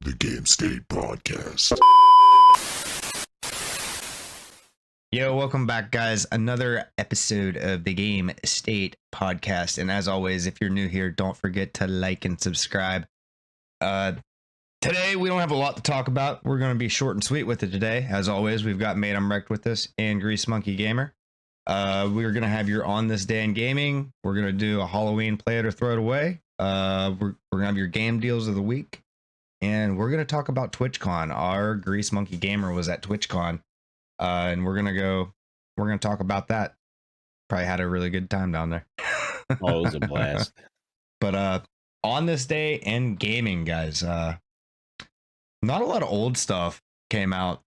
the Gamestate podcast. Yo, welcome back, guys. Another episode of the Gamestate podcast. And as always, if you're new here, don't forget to like and subscribe. Today, we don't have a lot to talk about. We're going to be short and sweet with it today. As always, we've got Made I'm Wrecked with us and GreaseMoneyGamer. We're going to have your On This Day in Gaming. We're going to do a Halloween Play It or Throw It Away. We're going to have your game deals of the week. And we're going to talk about TwitchCon. Our GreaseMoneyGamer was at TwitchCon. And we're gonna talk about that. Probably had a really good time down there. Oh, it was a blast. But on this day in gaming, guys, not a lot of old stuff came out,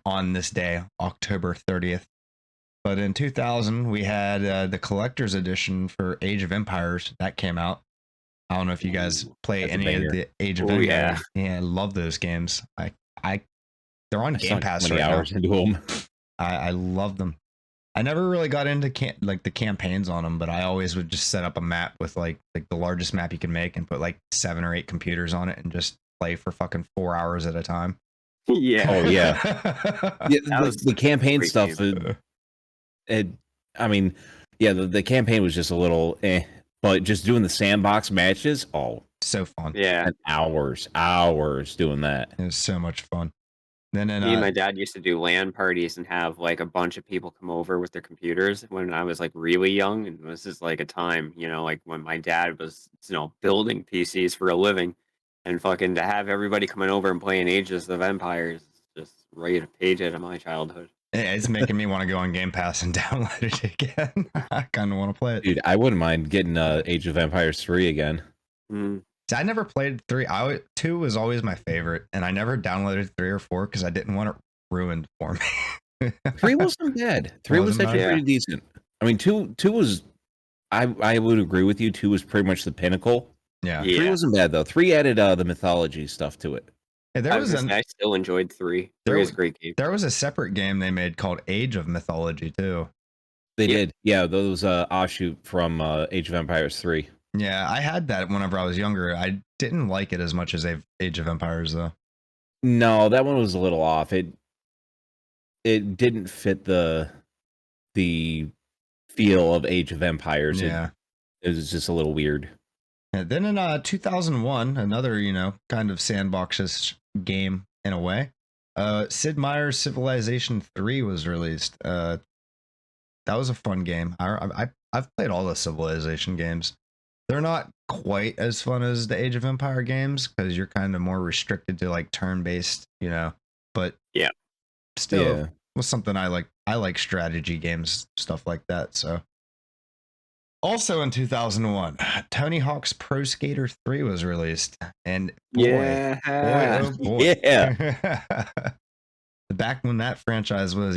on this day, October 30th. But in 2000, we had the collector's edition for Age of Empires that came out. I don't know if you guys play any of the Age of Empires. Yeah, I love those games. They're on Game Pass right hours now. Into them. I love them. I never really got into the campaigns on them, but I always would just set up a map with like the largest map you can make and put like 7 or 8 computers on it and just play for fucking 4 hours at a time. Yeah. Oh yeah. The campaign stuff. The campaign was just a little but just doing the sandbox matches, so fun. Yeah. And hours doing that. It was so much fun. Then Me and my dad used to do LAN parties and have like a bunch of people come over with their computers when I was like really young. And this is like a time, like when my dad was, building PCs for a living, and fucking to have everybody coming over and playing Ages of Empires, just right a page out of my childhood. It's making me want to go on Game Pass and download it again. I kind of want to play it. Dude, I wouldn't mind getting Age of Empires 3 again. I never played 3. 2 was always my favorite, and I never downloaded 3 or 4 because I didn't want it ruined for me. 3 wasn't bad. 3 was actually pretty decent. I mean, 2 was. I would agree with you. 2 was pretty much the pinnacle. Yeah. 3 wasn't bad though. 3 added the mythology stuff to it. Yeah, I still enjoyed 3. 3 is a great game. There was a separate game they made called Age of Mythology too. They did. Yeah, those offshoot from Age of Empires 3. Yeah, I had that whenever I was younger. I didn't like it as much as Age of Empires, though. No, that one was a little off. It didn't fit the feel of Age of Empires. Yeah. It was just a little weird. Yeah, then in 2001, another, kind of sandbox-ish game in a way, Sid Meier's Civilization 3 was released. That was a fun game. I've played all the Civilization games. They're not quite as fun as the Age of Empire games because you're kind of more restricted to like turn-based, but yeah, still was something I like. I like strategy games, stuff like that. So also in 2001, Tony Hawk's Pro Skater 3 was released, and boy, back when that franchise was,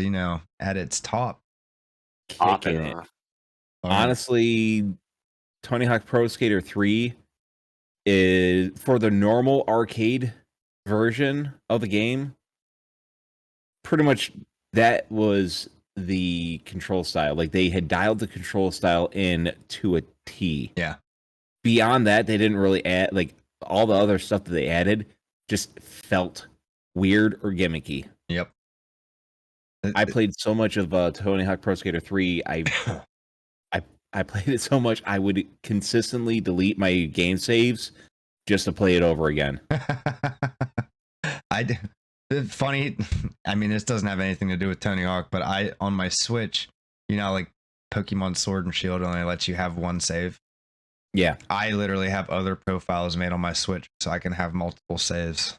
at its top. Honestly, Tony Hawk Pro Skater 3 is, for the normal arcade version of the game, pretty much that was the control style. Like, they had dialed the control style in to a T. Yeah. Beyond that, they didn't really add, like, all the other stuff that they added just felt weird or gimmicky. Yep. I played so much of Tony Hawk Pro Skater 3, I played it so much I would consistently delete my game saves just to play it over again. It's funny. I mean, this doesn't have anything to do with Tony Hawk, but on my Switch, like Pokemon Sword and Shield only lets you have one save. Yeah. I literally have other profiles made on my Switch so I can have multiple saves.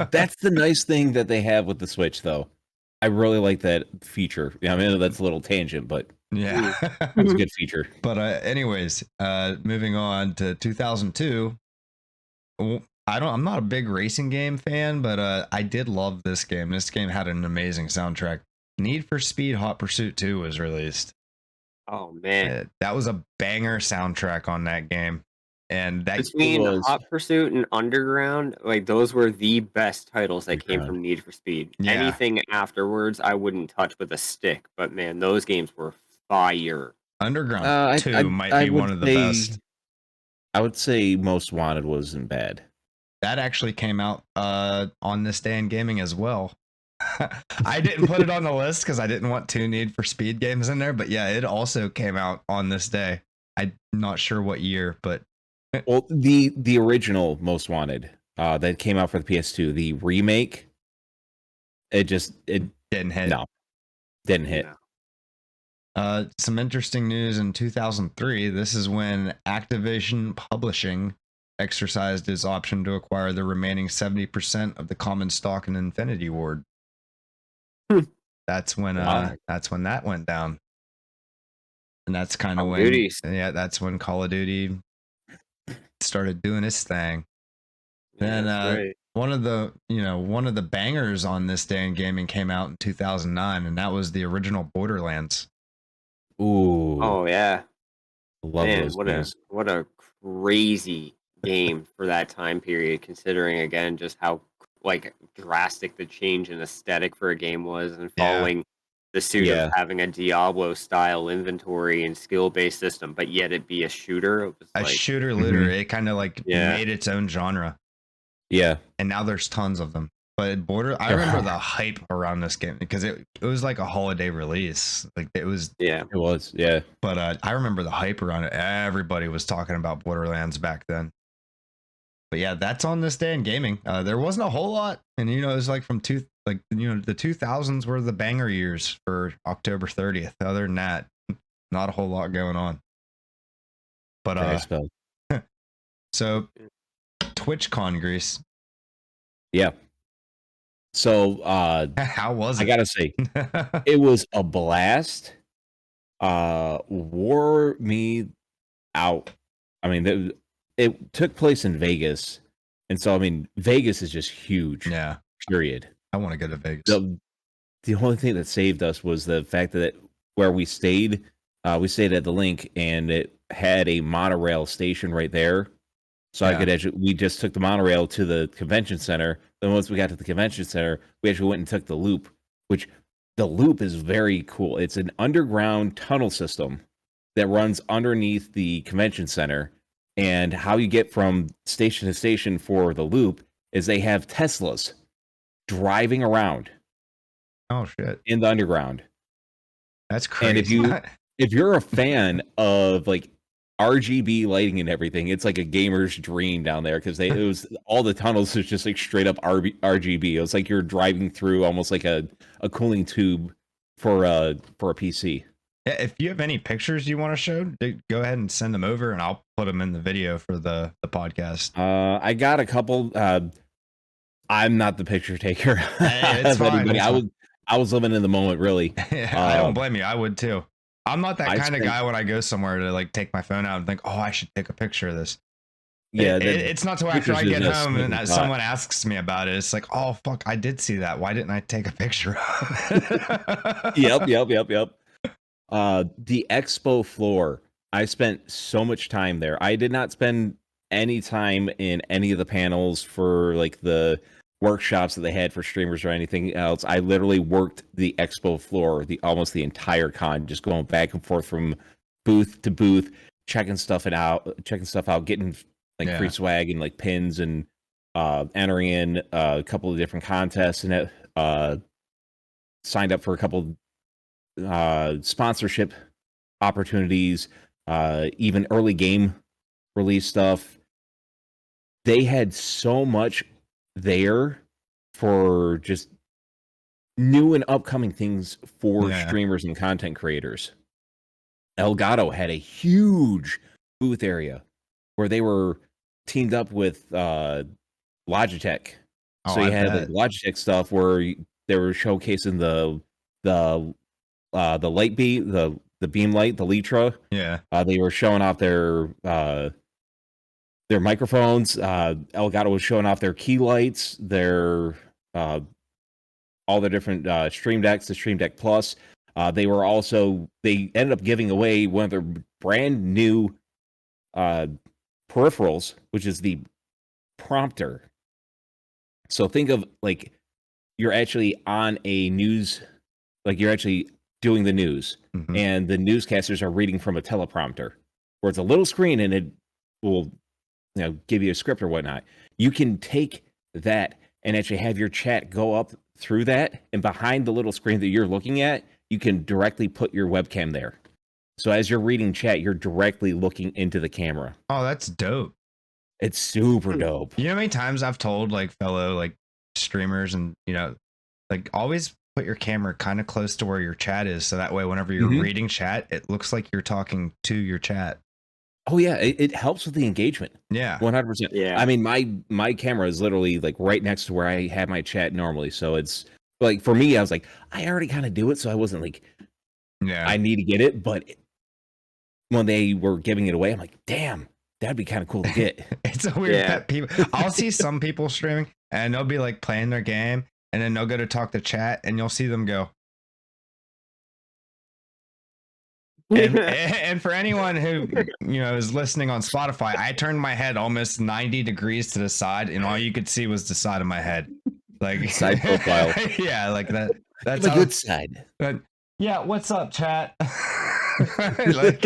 That's the nice thing that they have with the Switch, though. I really like that feature. I mean, that's a little tangent, but yeah, it's a good feature. But anyways, moving on to 2002. I'm not a big racing game fan, but I did love this game. This game had an amazing soundtrack. Need for Speed Hot Pursuit 2 was released. Oh man, that was a banger soundtrack on that game. And that between Hot Pursuit and Underground, like those were the best titles that came from Need for Speed. Yeah. Anything afterwards, I wouldn't touch with a stick. But man, those games were fire. Underground 2 might be one of the best. I would say Most Wanted wasn't bad. That actually came out on This Day in Gaming as well. I didn't put it on the list because I didn't want two Need for Speed games in there, but yeah, it also came out on this day. I'm not sure what year, but Well, the original Most Wanted that came out for the PS2, the remake, it didn't hit. No, didn't hit. No. Some interesting news in 2003. This is when Activision Publishing exercised its option to acquire the remaining 70% of the common stock in Infinity Ward. That's when that went down. And that's kind of when that's when Call of Duty started doing its thing. Then one of the bangers on This Day in Gaming came out in 2009, and that was the original Borderlands. Ooh. Oh yeah. Love Man, those games. what a crazy game for that time period, considering again just how like drastic the change in aesthetic for a game was, and following the suit of having a Diablo style inventory and skill based system, but yet it be a shooter. It was a shooter looter. It kind of like made its own genre. Yeah. And now there's tons of them. But I remember the hype around this game because it was like a holiday release. Like it was. But I remember the hype around it. Everybody was talking about Borderlands back then. But yeah, that's on This Day in Gaming. There wasn't a whole lot, and it was like the 2000s were the banger years for October 30th. Other than that, not a whole lot going on. But so TwitchCon, Grease. Yeah. So how was it? I gotta say, it was a blast. Wore me out. I mean, it took place in Vegas, and so I mean, Vegas is just huge. Yeah. Period. I want to go to Vegas. The only thing that saved us was the fact that where we stayed at the Link, and it had a monorail station right there. So we just took the monorail to the convention center. Then once we got to the convention center, we actually went and took the loop, which the loop is very cool. It's an underground tunnel system that runs underneath the convention center. And how you get from station to station for the loop is they have Teslas driving around. Oh shit! In the underground. That's crazy. And if you're a fan of like RGB lighting and everything, it's like a gamer's dream down there, because it was all the tunnels is just like straight up RGB. It was like you're driving through almost like a cooling tube for a PC. Yeah, if you have any pictures you want to show, go ahead and send them over, and I'll put them in the video for the podcast. I got a couple. I'm not the picture taker. Hey, it's fine. I was living in the moment, really. I don't blame you. I would too. I'm not that kind of guy when I go somewhere to like take my phone out and think, oh, I should take a picture of this. Yeah, it's not till after I get home and someone asks me about it. It's like, oh fuck, I did see that. Why didn't I take a picture of it? Yep. The expo floor. I spent so much time there. I did not spend any time in any of the panels for like the workshops that they had for streamers or anything else. I literally worked the expo floor almost the entire con, just going back and forth from booth to booth, checking stuff out, getting like free swag and like pins, and entering in a couple of different contests, and signed up for a couple sponsorship opportunities, even early game release stuff. They had so much there for just new and upcoming things for streamers and content creators. Elgato had a huge booth area where they were teamed up with Logitech. So you had like Logitech stuff where they were showcasing the light beam, the beam light, the Litra. Yeah. They were showing off their microphones. Elgato was showing off their key lights, their all the different Stream Decks, the Stream Deck Plus. They ended up giving away one of their brand new peripherals, which is the prompter. So think of like you're actually on a news, like you're actually doing the news, and the newscasters are reading from a teleprompter, where it's a little screen and it will give you a script or whatnot. You can take that and actually have your chat go up through that, and behind the little screen that you're looking at, you can directly put your webcam there. So as you're reading chat, you're directly looking into the camera. Oh, that's dope. It's super dope. You know how many times I've told like fellow like streamers and like always put your camera kind of close to where your chat is, so that way whenever you're reading chat, it looks like you're talking to your chat. Oh yeah, it helps with the engagement. Yeah, 100%. Yeah. I mean, my camera is literally like right next to where I have my chat normally, so it's like for me, I was like, I already kind of do it, so I wasn't like, I need to get it. But when they were giving it away, I'm like, damn, that'd be kind of cool to get. It's a weird pet peeve. I'll see some people streaming and they'll be like playing their game, and then they'll go to talk to chat, and you'll see them go. And for anyone who is listening on Spotify, I turned my head almost 90 degrees to the side, and all you could see was the side of my head, like side profile. Yeah, like that. That's the good side. But yeah, what's up, chat? like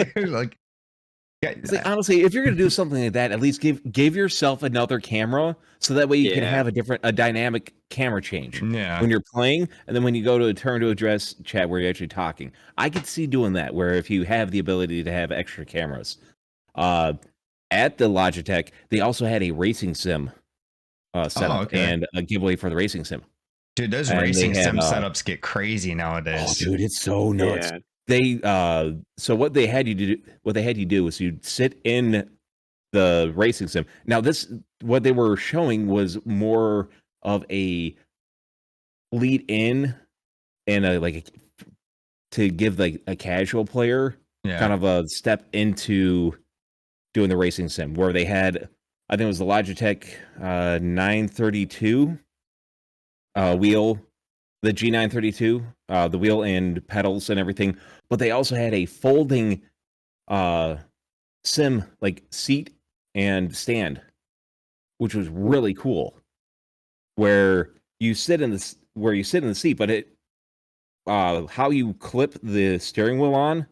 it's like, honestly, if you're gonna do something like that, at least give yourself another camera, so that way you can have a dynamic camera change. Yeah. When you're playing, and then when you go to a turn to address chat where you're actually talking, I could see doing that. Where if you have the ability to have extra cameras, at the Logitech, they also had a racing sim setup and a giveaway for the racing sim. Dude, those racing sim setups get crazy nowadays. Oh, dude, it's so nuts. Yeah. They so what they had you do was you'd sit in the racing sim. Now what they were showing was more of a lead in and to give like a casual player kind of a step into doing the racing sim, where they had, I think it was the Logitech 932 wheel, the G932, the wheel and pedals and everything, but they also had a folding sim like seat and stand, which was really cool. Where you sit in the seat, but it how you clip the steering wheel on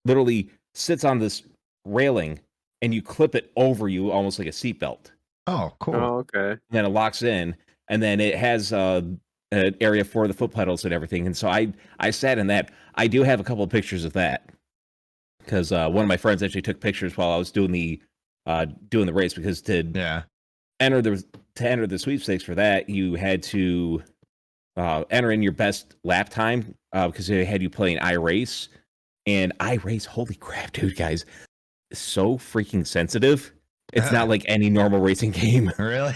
literally sits on this railing, and you clip it over you almost like a seatbelt. Oh, cool. Oh, okay. And then it locks in, and then it has an area for the foot pedals and everything. And so I sat in that. I do have a couple of pictures of that because one of my friends actually took pictures while I was doing the race, because to enter the sweepstakes for that, you had to enter in your best lap time because they had you playing iRace. And iRace, holy crap, dude, guys, is so freaking sensitive. It's not like any normal racing game. Really?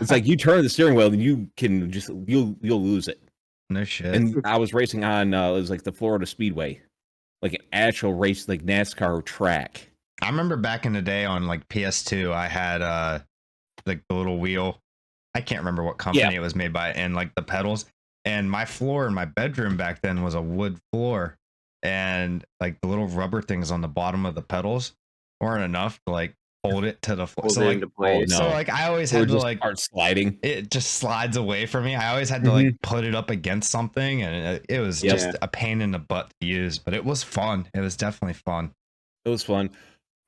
It's like you turn the steering wheel and you can you'll lose it. No shit. And I was racing on it was like the Florida Speedway, like an actual race, like NASCAR track. I remember back in the day on like PS2, I had like the little wheel. I can't remember what company it was made by, and like the pedals. And my floor in my bedroom back then was a wood floor, and like the little rubber things on the bottom of the pedals weren't enough to like hold it to the floor. So like I always had to like start sliding. It just slides away from me. I always had to like put it up against something, and it was just a pain in the butt to use, but it was fun. It was definitely fun. It was fun.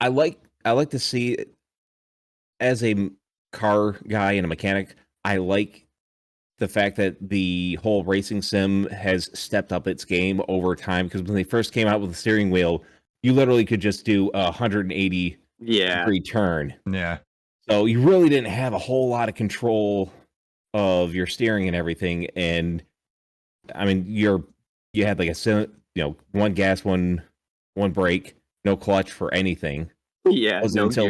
I like to see, as a car guy and a mechanic, I like the fact that the whole racing sim has stepped up its game over time, because when they first came out with the steering wheel, you literally could just do a 180 degree turn. Yeah. So you really didn't have a whole lot of control of your steering and everything. And I mean, you had like one gas, one brake, no clutch for anything. Yeah. Until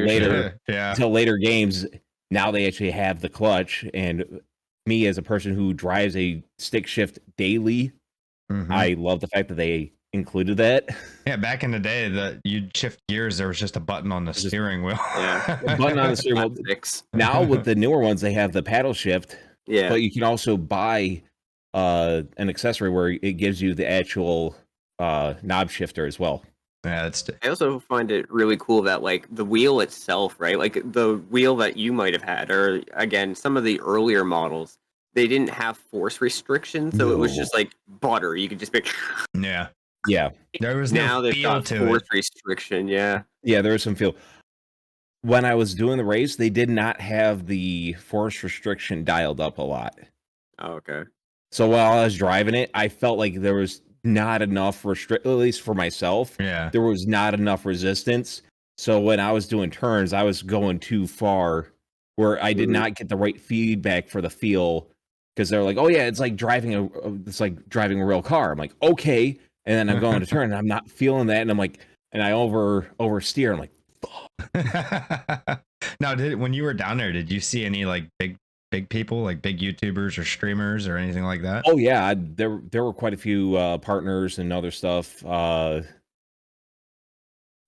later games, now they actually have the clutch. And me, as a person who drives a stick shift daily, I love the fact that they included that. Yeah, back in the day, that you'd shift gears, there was just a button on the steering wheel. Yeah, a button on the steering wheel. Now with the newer ones, they have the paddle shift. Yeah, but you can also buy an accessory where it gives you the actual knob shifter as well. Yeah, I also find it really cool that like the wheel itself, right? Like the wheel that you might have had, or again, some of the earlier models, they didn't have force restrictions, so it was just like butter. You could just be. Yeah. There was now no they've got feel to force it. restriction. Yeah. Yeah, there is some feel. when I was doing the race, they did not have the force restriction dialed up a lot. Oh, okay. So while I was driving it, I felt like there was not enough at least for myself. Yeah. There was not enough resistance. So when I was doing turns, I was going too far where I did not get the right feedback for the feel, because they're like, "Oh yeah, it's like driving a real car." I'm like, "Okay." And then I'm going to turn and I'm not feeling that, and I'm like, and I oversteer. I'm like, Now, when you were down there, did you see any like big people, like big YouTubers or streamers or anything like that? "Oh yeah, there were quite a few partners and other stuff.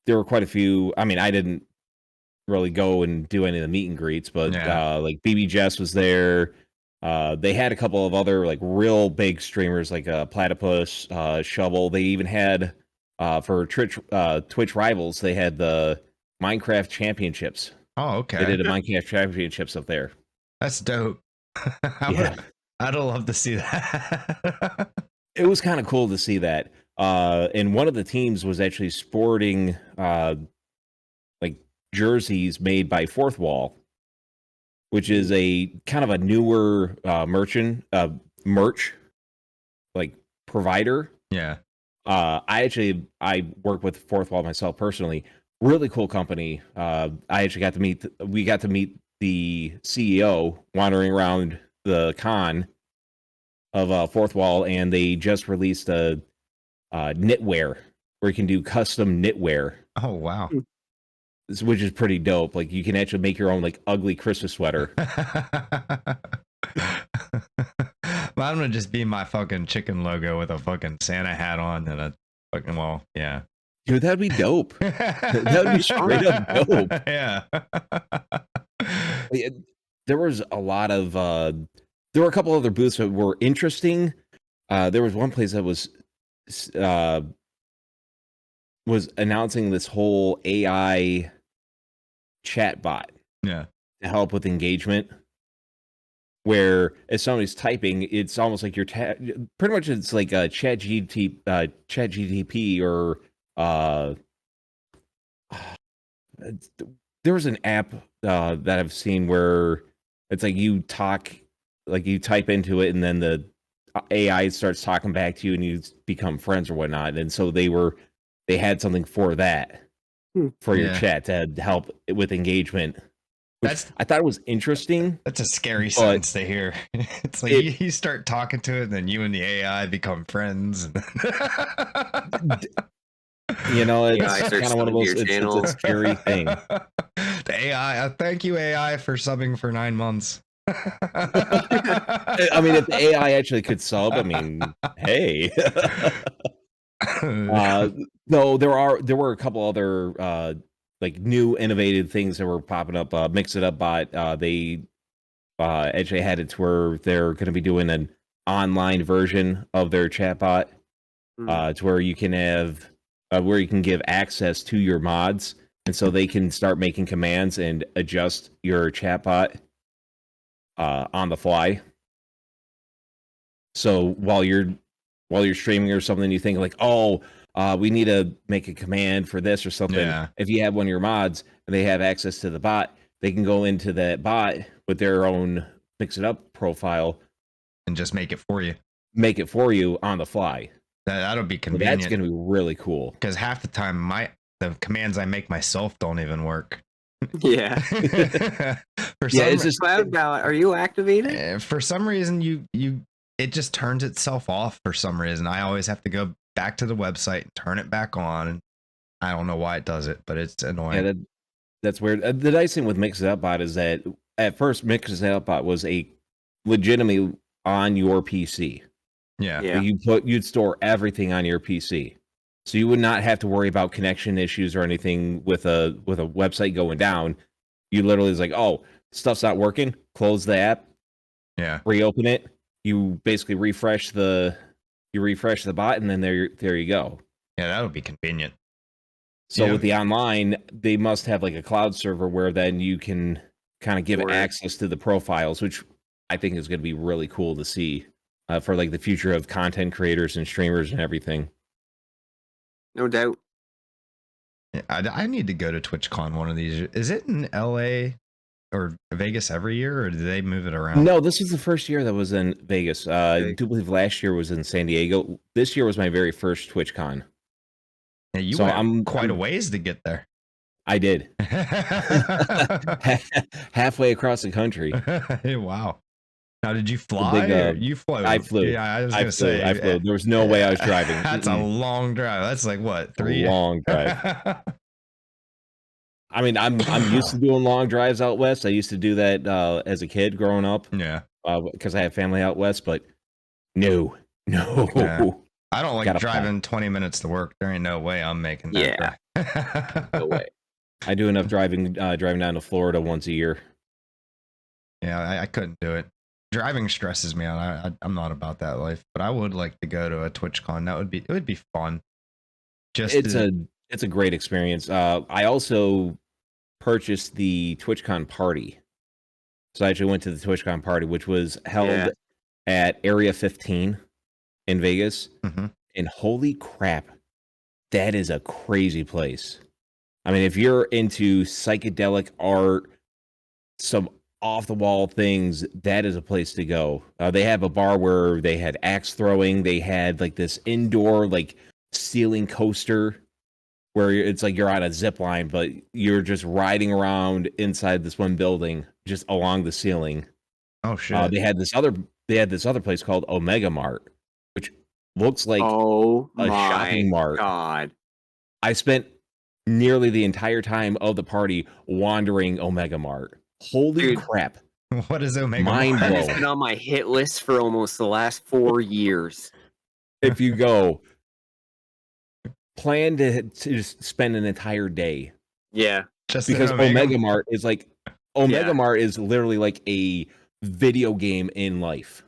There were quite a few. I mean, I didn't really go and do any of the meet and greets, but like BB Jess was there. They had a couple of other like real big streamers like Platypus, Shovel. They even had for Twitch Rivals, they had the Minecraft Championships. Oh, okay. They did a Minecraft Championships up there. That's dope. I'd love to see that. It was kind of cool to see that. And one of the teams was actually sporting like jerseys made by Fourth Wall, which is a kind of a newer merch like provider. Yeah. I work with Fourth Wall myself personally. Really cool company. I actually got to meet the CEO wandering around the con of Fourth Wall, and they just released a knitwear where you can do custom knitwear. Oh wow. Which is pretty dope. Like you can actually make your own like ugly Christmas sweater. Well, I'm gonna just be my fucking chicken logo with a fucking Santa hat on and a fucking yeah. Dude, that'd be dope. That'd be straight up dope. Yeah. There was a lot of there were a couple other booths that were interesting. There was one place that was announcing this whole AI chatbot to help with engagement, where if somebody's typing, it's almost like you're pretty much it's like a ChatGPT or there was an app that I've seen where it's like you type into it and then the AI starts talking back to you and you become friends or whatnot. And so they had something for that for your chat to help with engagement. I thought it was interesting. That's a scary sentence to hear. It's like you start talking to it, and then you and the AI become friends. You know, it's kind of one of those. It's a scary thing. The AI. Thank you, AI, for subbing for 9 months. I mean, if the AI actually could sub, I mean, hey. No, there were a couple other like new innovative things that were popping up. Mix It Up Bot. They actually had it to where they're going to be doing an online version of their chatbot, to where you can have where you can give access to your mods, and so they can start making commands and adjust your chatbot on the fly. So while you're streaming or something, you think like, oh, we need to make a command for this or something. Yeah. If you have one of your mods and they have access to the bot, they can go into that bot with their own Mix It Up profile and just make it for you. Make it for you on the fly. That'll be convenient. That's going to be really cool. Because half the time, the commands I make myself don't even work. Yeah. It's just Cloud Ballot. Are you activated? For some reason, it just turns itself off. For some reason, I always have to go back to the website and turn it back on. I don't know why it does it, but it's annoying. Yeah, that's weird. The nice thing with Mix It Up Bot is that at first Mix It Up Bot was a legitimately on your PC. Yeah. You'd store everything on your PC, so you would not have to worry about connection issues or anything with a website going down. You literally is like, oh, stuff's not working. Close the app. Yeah. Reopen it. You basically refresh the bot, and then there you go. Yeah, that would be convenient. So with the online, they must have like a cloud server where then you can kind of give access to the profiles, which I think is going to be really cool to see for like the future of content creators and streamers and everything. No doubt. I need to go to TwitchCon one of these. Is it in LA or Vegas every year, or do they move it around? No, this was the first year that was in Vegas. I do believe last year was in San Diego. This year was my very first TwitchCon. Yeah, you So went quite a ways to get there. I did. Halfway across the country. Wow. Now, did you fly? Big, You flew. I flew. Yeah, I was gonna say I flew. There was no way I was driving. That's a long drive. That's like what, 3 long drive. I mean, I'm used to doing long drives out west. I used to do that as a kid growing up. Yeah. Because I have family out west, but no. Yeah. I don't like Gotta driving 20 minutes to work. There ain't no way I'm making that. Yeah. No way. I do enough driving down to Florida once a year. Yeah, I couldn't do it. Driving stresses me out. I'm not about that life, but I would like to go to a TwitchCon. It would be fun. It's a great experience. I also purchased the TwitchCon party. So I actually went to the TwitchCon party, which was held at Area 15 in Vegas. Mm-hmm. And holy crap, that is a crazy place. I mean, if you're into psychedelic art, some off-the-wall things, that is a place to go. They have a bar where they had axe throwing. They had like this indoor like ceiling coaster where it's like you're on a zip line, but you're just riding around inside this one building, just along the ceiling. Oh shit! They had this other place called Omega Mart, which looks like a shopping mart. God. I spent nearly the entire time of the party wandering Omega Mart. Holy crap! What is Omega Mind Mart? blown. It's been on my hit list for almost the last 4 years. If you go, plan to just spend an entire day. Yeah. Just Because Omega Mart is like Yeah. Mart is literally like a video game in life.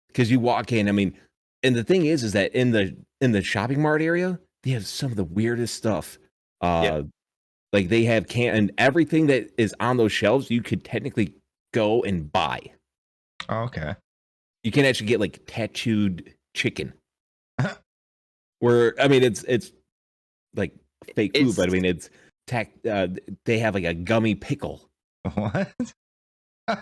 Because you walk in, I mean, and the thing is that in the shopping mart area, they have some of the weirdest stuff. Like they have and everything that is on those shelves, you could technically go and buy. Oh, okay. You can actually get like tattooed chicken. Where I mean, it's like fake food, but I mean, it's they have like a gummy pickle. What?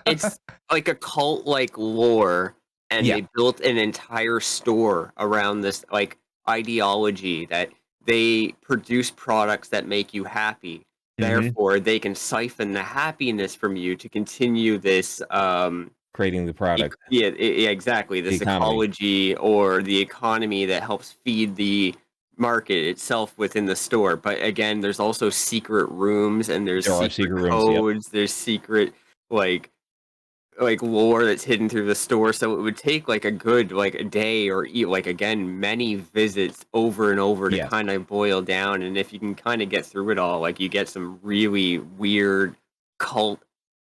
It's like a cult like lore, and they built an entire store around this like ideology that they produce products that make you happy. Therefore, they can siphon the happiness from you to continue this Creating the product. Exactly. This ecology or the economy that helps feed the market itself within the store. But again, there's also secret rooms, and there's secret codes. There's secret like lore that's hidden through the store. So it would take like a good like a day or like again many visits over and over to kind of boil down. And if you can kind of get through it all, like you get some really weird cult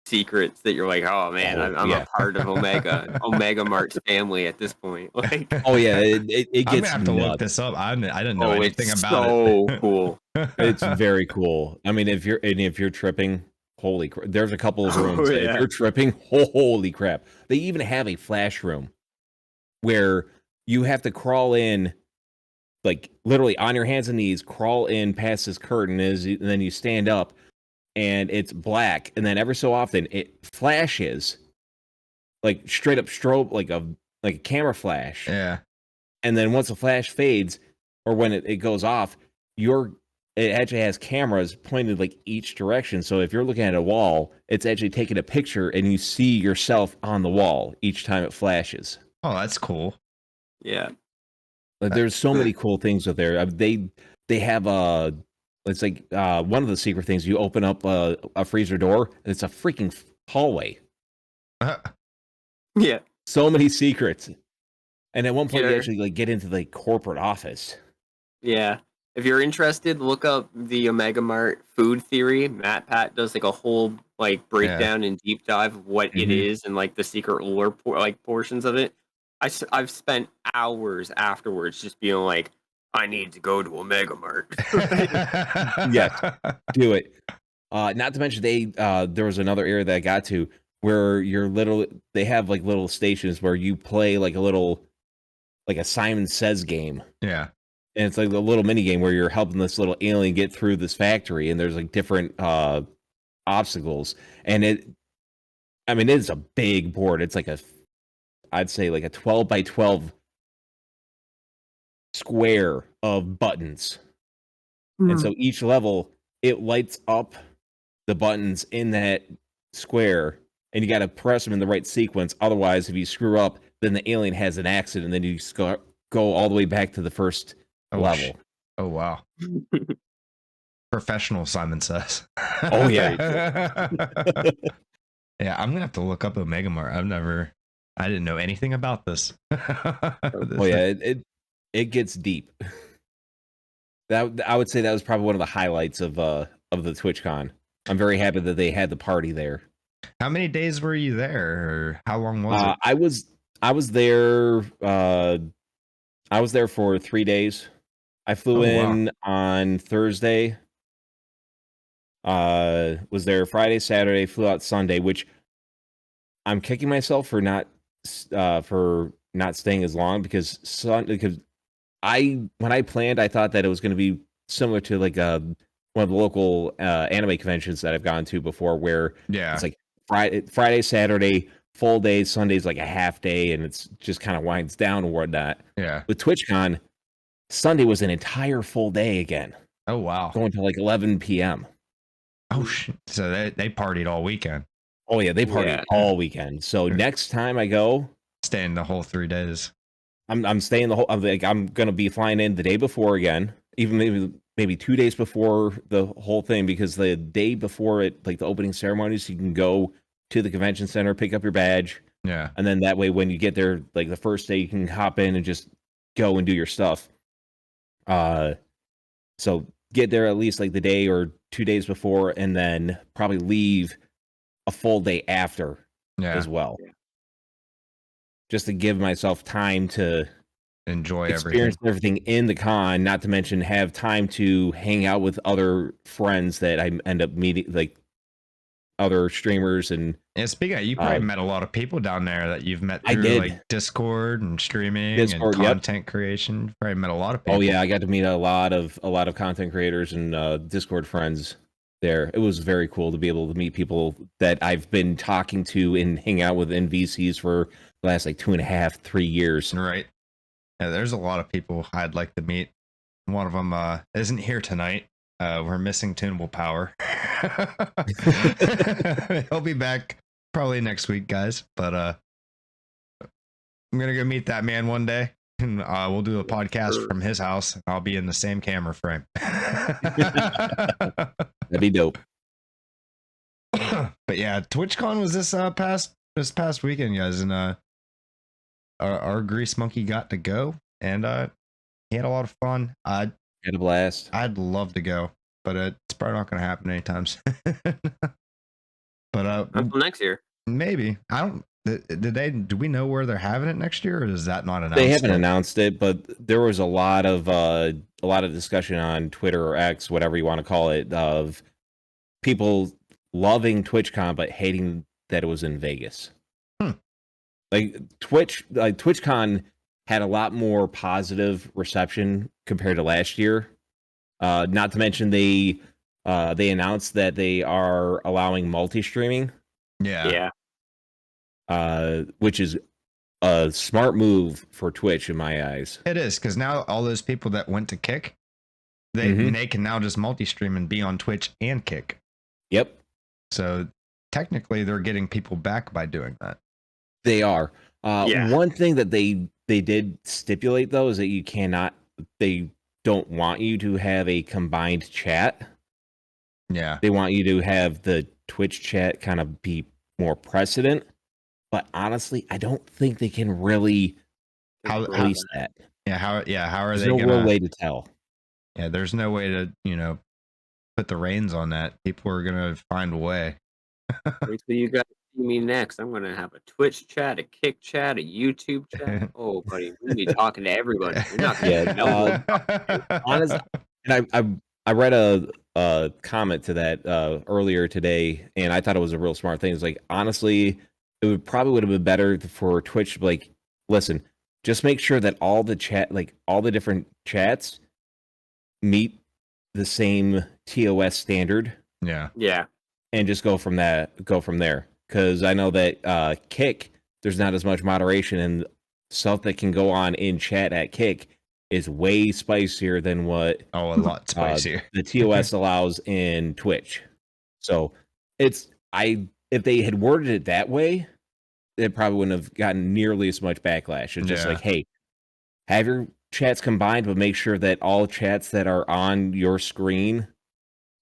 secrets that you're like, oh man, I'm a part of Omega Mart's family at this point. Like, it gets. I'm gonna have to look this up. I didn't know anything about it. So cool. It's very cool. I mean, if you're tripping, holy crap! There's a couple of rooms. If you're tripping, holy crap! They even have a flash room where you have to crawl in, like literally on your hands and knees, crawl in past this curtain, and then you stand up. And it's black, and then every so often it flashes, like straight up strobe, like a camera flash. Yeah. And then once the flash fades, or when it goes off, it actually has cameras pointed like each direction. So if you're looking at a wall, it's actually taking a picture, and you see yourself on the wall each time it flashes. Oh, that's cool. Yeah. Like, there's so many cool things out there. They have a. It's like one of the secret things. You open up a freezer door, and it's a freaking hallway. Yeah. So many secrets. And at one point, you actually like get into the corporate office. Yeah. If you're interested, look up the Omega Mart food theory. Matt Pat does like a whole like breakdown and deep dive of what it is and like the secret lore portions of it. I've spent hours afterwards just being like, I need to go to Omega Mart. Yes, do it. Not to mention there was another area that I got to where they have like little stations where you play like a little, like a Simon Says game. Yeah. And it's like a little mini game where you're helping this little alien get through this factory, and there's like different obstacles. And it's a big board. It's like I'd say like a 12 by 12 square of buttons. And so each level, it lights up the buttons in that square, and you got to press them in the right sequence. Otherwise, if you screw up, then the alien has an accident, and then you just go all the way back to the first level. Oh, wow. Professional, Simon says. Oh, yeah. Yeah, I'm going to have to look up Omega Mart. I didn't know anything about this. Oh, yeah, it gets deep. That I would say that was probably one of the highlights of the TwitchCon. I'm very happy that they had the party there. How many days were you there, or how long was it? I was there. I was there for 3 days. I flew in on Thursday. Was there Friday, Saturday, flew out Sunday, which I'm kicking myself for not staying as long because when I planned, I thought that it was going to be similar to like one of the local anime conventions that I've gone to before, where it's like Friday, Saturday, full day, Sunday's like a half day, and it's just kind of winds down and whatnot. Yeah. With TwitchCon, Sunday was an entire full day again. Oh wow. Going to like 11 p.m. Oh shit. So they partied all weekend. Oh yeah, they partied all weekend. So next time I go, staying the whole 3 days. I'm staying the whole. I'm gonna be flying in the day before again, even maybe 2 days before the whole thing, because the day before it, like the opening ceremonies, you can go to the convention center, pick up your badge, and then that way when you get there, like the first day, you can hop in and just go and do your stuff. So get there at least like the day or 2 days before, and then probably leave a full day after as well. Yeah. Just to give myself time to enjoy experience everything in the con, not to mention have time to hang out with other friends that I end up meeting, like other streamers. And speaking of, you probably met a lot of people down there that you've met through like Discord and streaming and content creation. You probably met a lot of people. Oh yeah, I got to meet a lot of content creators and Discord friends there. It was very cool to be able to meet people that I've been talking to and hang out with in VCs for the last like 2.5, 3 years. Right. Yeah, there's a lot of people I'd like to meet. One of them isn't here tonight. We're missing Tuneablepower. He'll be back probably next week, guys. But I'm gonna go meet that man one day, and we'll do a podcast from his house. I'll be in the same camera frame. That'd be dope. But yeah, TwitchCon was this past weekend, guys, and our Grease Monkey got to go, and he had a lot of fun. Had a blast. I'd love to go, but it's probably not going to happen anytime soon. But until next year, maybe. I don't. Do we know where they're having it next year, or is that not announced? They haven't announced it, but there was a lot of discussion on Twitter or X, whatever you want to call it, of people loving TwitchCon but hating that it was in Vegas. Like TwitchCon had a lot more positive reception compared to last year. Not to mention they announced that they are allowing multi-streaming. Yeah. Which is a smart move for Twitch in my eyes. It is, because now all those people that went to Kick, they can now just multi-stream and be on Twitch and Kick. Yep. So technically they're getting people back by doing that. They are. One thing that they did stipulate though is that they don't want you to have a combined chat. Yeah. They want you to have the Twitch chat kind of be more precedent. But honestly, I don't think they can really release that. Yeah, how are there's they no gonna real way to tell. Yeah, there's no way to, put the reins on that. People are gonna find a way. Wait till you guys see me next. I'm gonna have a Twitch chat, a Kick chat, a YouTube chat. Oh, buddy, we're gonna be talking to everybody. You're not gonna honestly, and I read a comment to that earlier today, and I thought it was a real smart thing. It's like, honestly, it would have been better for Twitch to be like, listen, just make sure that all the chat, like all the different chats, meet the same TOS standard, Yeah. Yeah. and just go from that. Go from there, because I know that Kick, there's not as much moderation, and stuff that can go on in chat at Kick is way spicier than what Oh, a lot spicier. the TOS allows in Twitch. So if they had worded it that way, it probably wouldn't have gotten nearly as much backlash. It's just Yeah. like, hey, have your chats combined, but make sure that all chats that are on your screen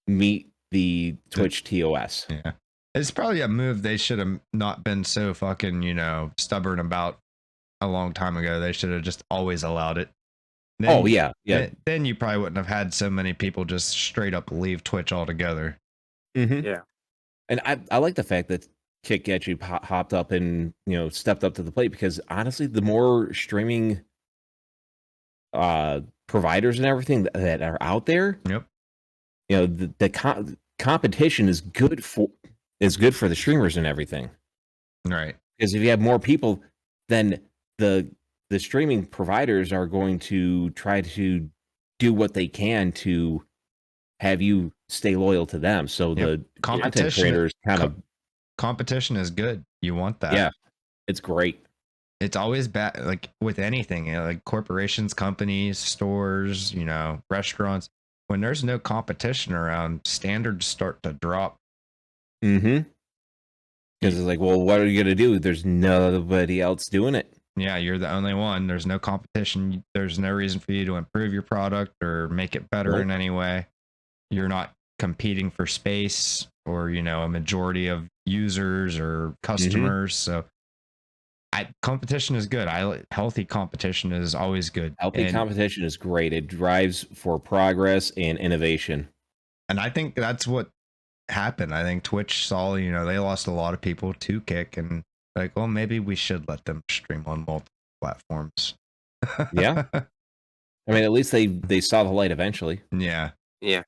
meet the Twitch TOS. Yeah. It's probably a move they should have not been so fucking, stubborn about a long time ago. They should have just always allowed it. Oh, yeah. Yeah. Then you probably wouldn't have had so many people just straight up leave Twitch altogether. Mm-hmm. Yeah. And I like the fact that Kick actually hopped up and, stepped up to the plate, because honestly, the more streaming providers and everything that are out there, Yep. the competition is good for the streamers and everything. Right. Because if you have more people, then the streaming providers are going to try to do what they can to have you stay loyal to them. So the content creators kind of competition is good. You want that. Yeah, it's great. It's always bad, like with anything, like corporations, companies, stores, restaurants. When there's no competition around, standards start to drop. Mm-hmm. Because it's like, well, what are you gonna do? There's nobody else doing it. Yeah, you're the only one. There's no competition. There's no reason for you to improve your product or make it better in any way. You're not competing for space or, a majority of users or customers. So competition is good. Healthy competition is always good. Healthy competition is great. It drives for progress and innovation. And I think that's what happened. I think Twitch saw, they lost a lot of people to Kick, and like, well, maybe we should let them stream on multiple platforms. Yeah. I mean, at least they saw the light eventually. Yeah. Yeah.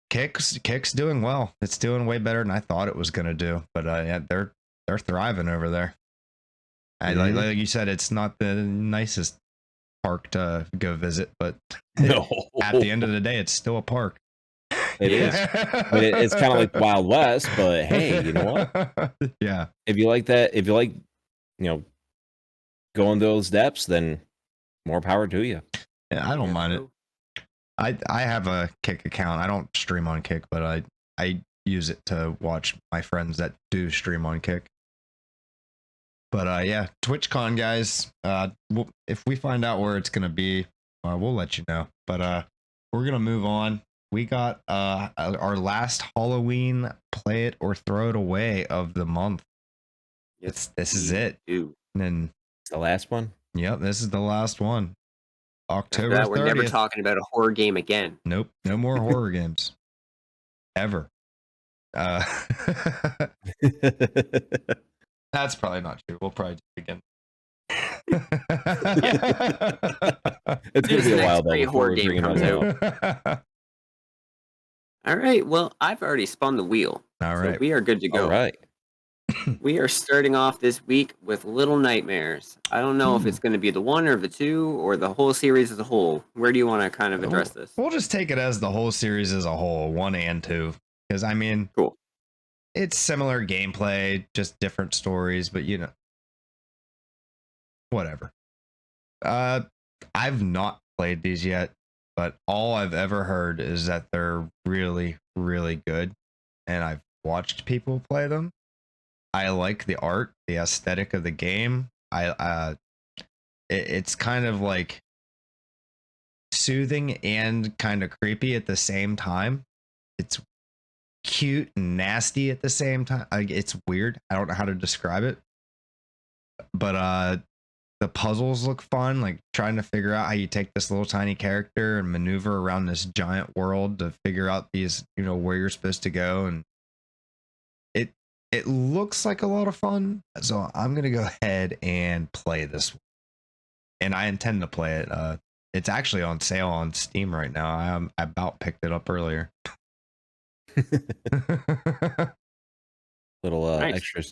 Because Kick's doing well. It's doing way better than I thought it was gonna do. But yeah, they're thriving over there. And like you said, it's not the nicest park to go visit, but no. At the end of the day, it's still a park. It is. I mean, it's kind of like Wild West, but hey, you know what? Yeah. If you like that, if you like, going those depths, then more power to you. Yeah, I don't mind it. I have a Kick account. I don't stream on Kick, but I use it to watch my friends that do stream on Kick. But yeah, TwitchCon, guys. If we find out where it's gonna be, we'll let you know. But we're gonna move on. We got our last Halloween play it or throw it away of the month. Yes, this is it. And then it's the last one. Yep, this is the last one. October 30th. We're never talking about a horror game again. Nope, no more horror games. Ever. That's probably not true. We'll probably do it again. It's gonna be a while though. Horror game comes out. All right. Well, I've already spun the wheel. All right. So we are good to go. All right. We are starting off this week with Little Nightmares. I don't know if it's going to be the one or the two or the whole series as a whole. Where do you want to kind of address this? We'll just take it as the whole series as a whole, 1 and 2. Because, I mean, cool. It's similar gameplay, just different stories, but, whatever. I've not played these yet, but all I've ever heard is that they're really, really good. And I've watched people play them. I like the art, the aesthetic of the game. It's kind of like soothing and kind of creepy at the same time. It's cute and nasty at the same time. It's weird. I don't know how to describe it. But the puzzles look fun, like trying to figure out how you take this little tiny character and maneuver around this giant world to figure out these, where you're supposed to go. And it looks like a lot of fun, so I'm gonna go ahead and play this one. And I intend to play it. It's actually on sale on Steam right now. I about picked it up earlier. Little nice. extra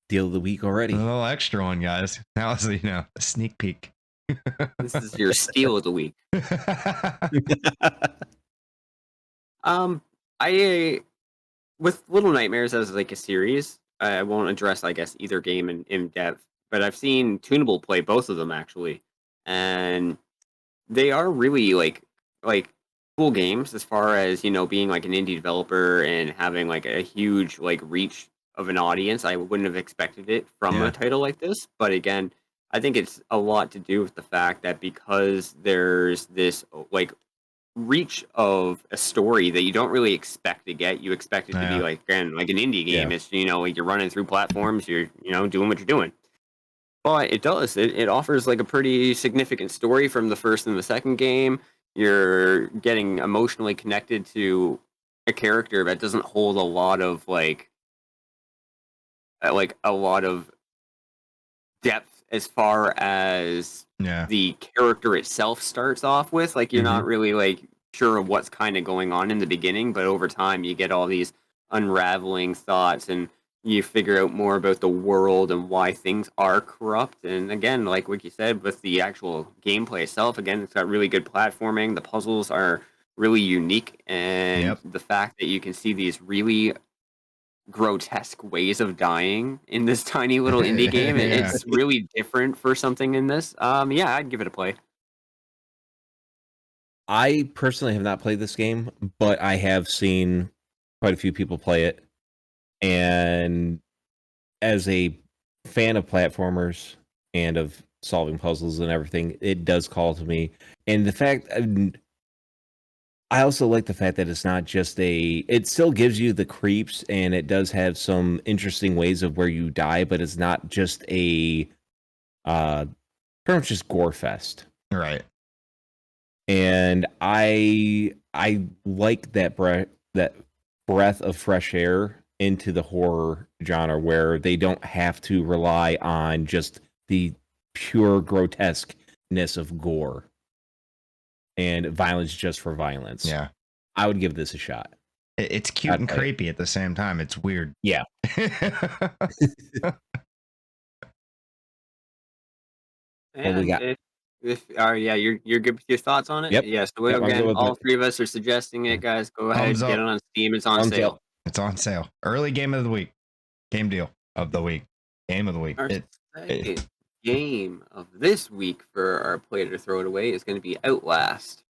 deal of the week A already. little extra one, guys. That was, a sneak peek. This is your steal of the week. I with Little Nightmares as like a series, I won't address, I guess, either game in depth, but I've seen Tunable play both of them actually, and they are really like cool games as far as being like an indie developer and having like a huge like reach of an audience. I wouldn't have expected it from Yeah. a title like this, but again, I think it's a lot to do with the fact that because there's this like reach of a story that you don't really expect to get. You expect it to be Yeah. like, again, like an indie game. Yeah. It's like you're running through platforms, you're doing what you're doing. But it does. It offers like a pretty significant story from the first and the second game. You're getting emotionally connected to a character that doesn't hold a lot of like a lot of depth as far as Yeah. the character itself starts off with. Like you're not really like sure of what's kind of going on in the beginning, but over time you get all these unraveling thoughts and you figure out more about the world and why things are corrupt. And again, like what you said with the actual gameplay itself, again, it's got really good platforming. The puzzles are really unique, and Yep. the fact that you can see these really grotesque ways of dying in this tiny little indie game. Yeah. It's really different for something in this. Yeah, I'd give it a play. I personally have not played this game, but I have seen quite a few people play it. And as a fan of platformers and of solving puzzles and everything, it does call to me. And the fact, I also like the fact that it's not just it still gives you the creeps, and it does have some interesting ways of where you die, but it's not just pretty much just gore fest. Right. And I like that breath of fresh air into the horror genre, where they don't have to rely on just the pure grotesqueness of gore and violence just for violence. Yeah. I would give this a shot. It's cute I'd and play it. creepy at the same time. It's weird. Yeah. What we got? If yeah, you're good with your thoughts on it. Yep. Yeah. So Yep, I'm good again, with all it. three of us are suggesting it, guys. Go ahead, Thumbs get up. it on Steam. It's on Thumbs sale. up. It's on sale. Early game of the week. Game deal of the week. Game of the week. Our second game of this week for our play it or throw it away is going to be Outlast.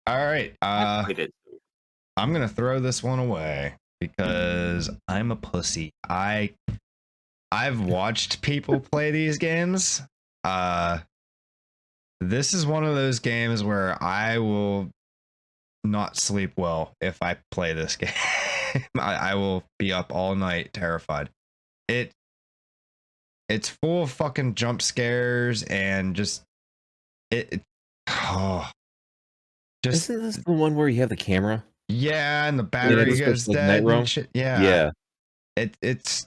All right. I played it. I'm gonna throw this one away because I'm a pussy. I've watched people play these games. This is one of those games where I will not sleep well if I play this game. I will be up all night terrified. It's full of fucking jump scares and just just Isn't this the one where you have the camera? yeah, and the battery it's goes like dead night and room? shit. Yeah. It's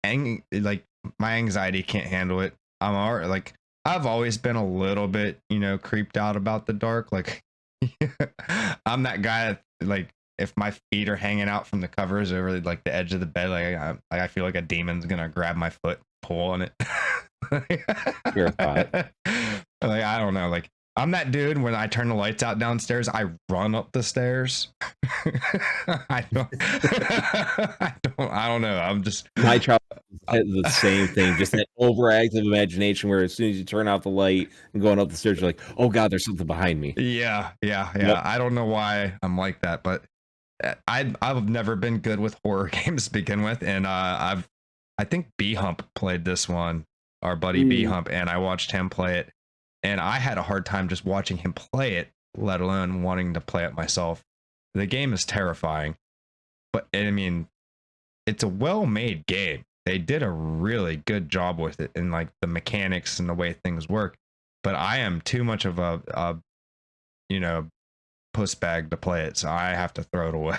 like my anxiety can't handle it. I'm already like I've always been a little bit, creeped out about the dark. Like I'm that guy that, like, if my feet are hanging out from the covers over like the edge of the bed, I feel like a demon's gonna grab my foot, pull on it. Sure thought. Like I don't know, like I'm that dude when I turn the lights out downstairs, I run up the stairs. I don't know. I'm just My child had the same thing, just that overactive imagination where as soon as you turn off the light and going up the stairs, you're like, oh God, there's something behind me. Yeah. Yep. I don't know why I'm like that, but I've never been good with horror games to begin with, and I think B Hump played this one, our buddy B Hump, and I watched him play it, and I had a hard time just watching him play it, let alone wanting to play it myself. The game is terrifying, but I mean, it's a well-made game. They did a really good job with it and like the mechanics and the way things work. But I am too much of a puss bag to play it, so I have to throw it away.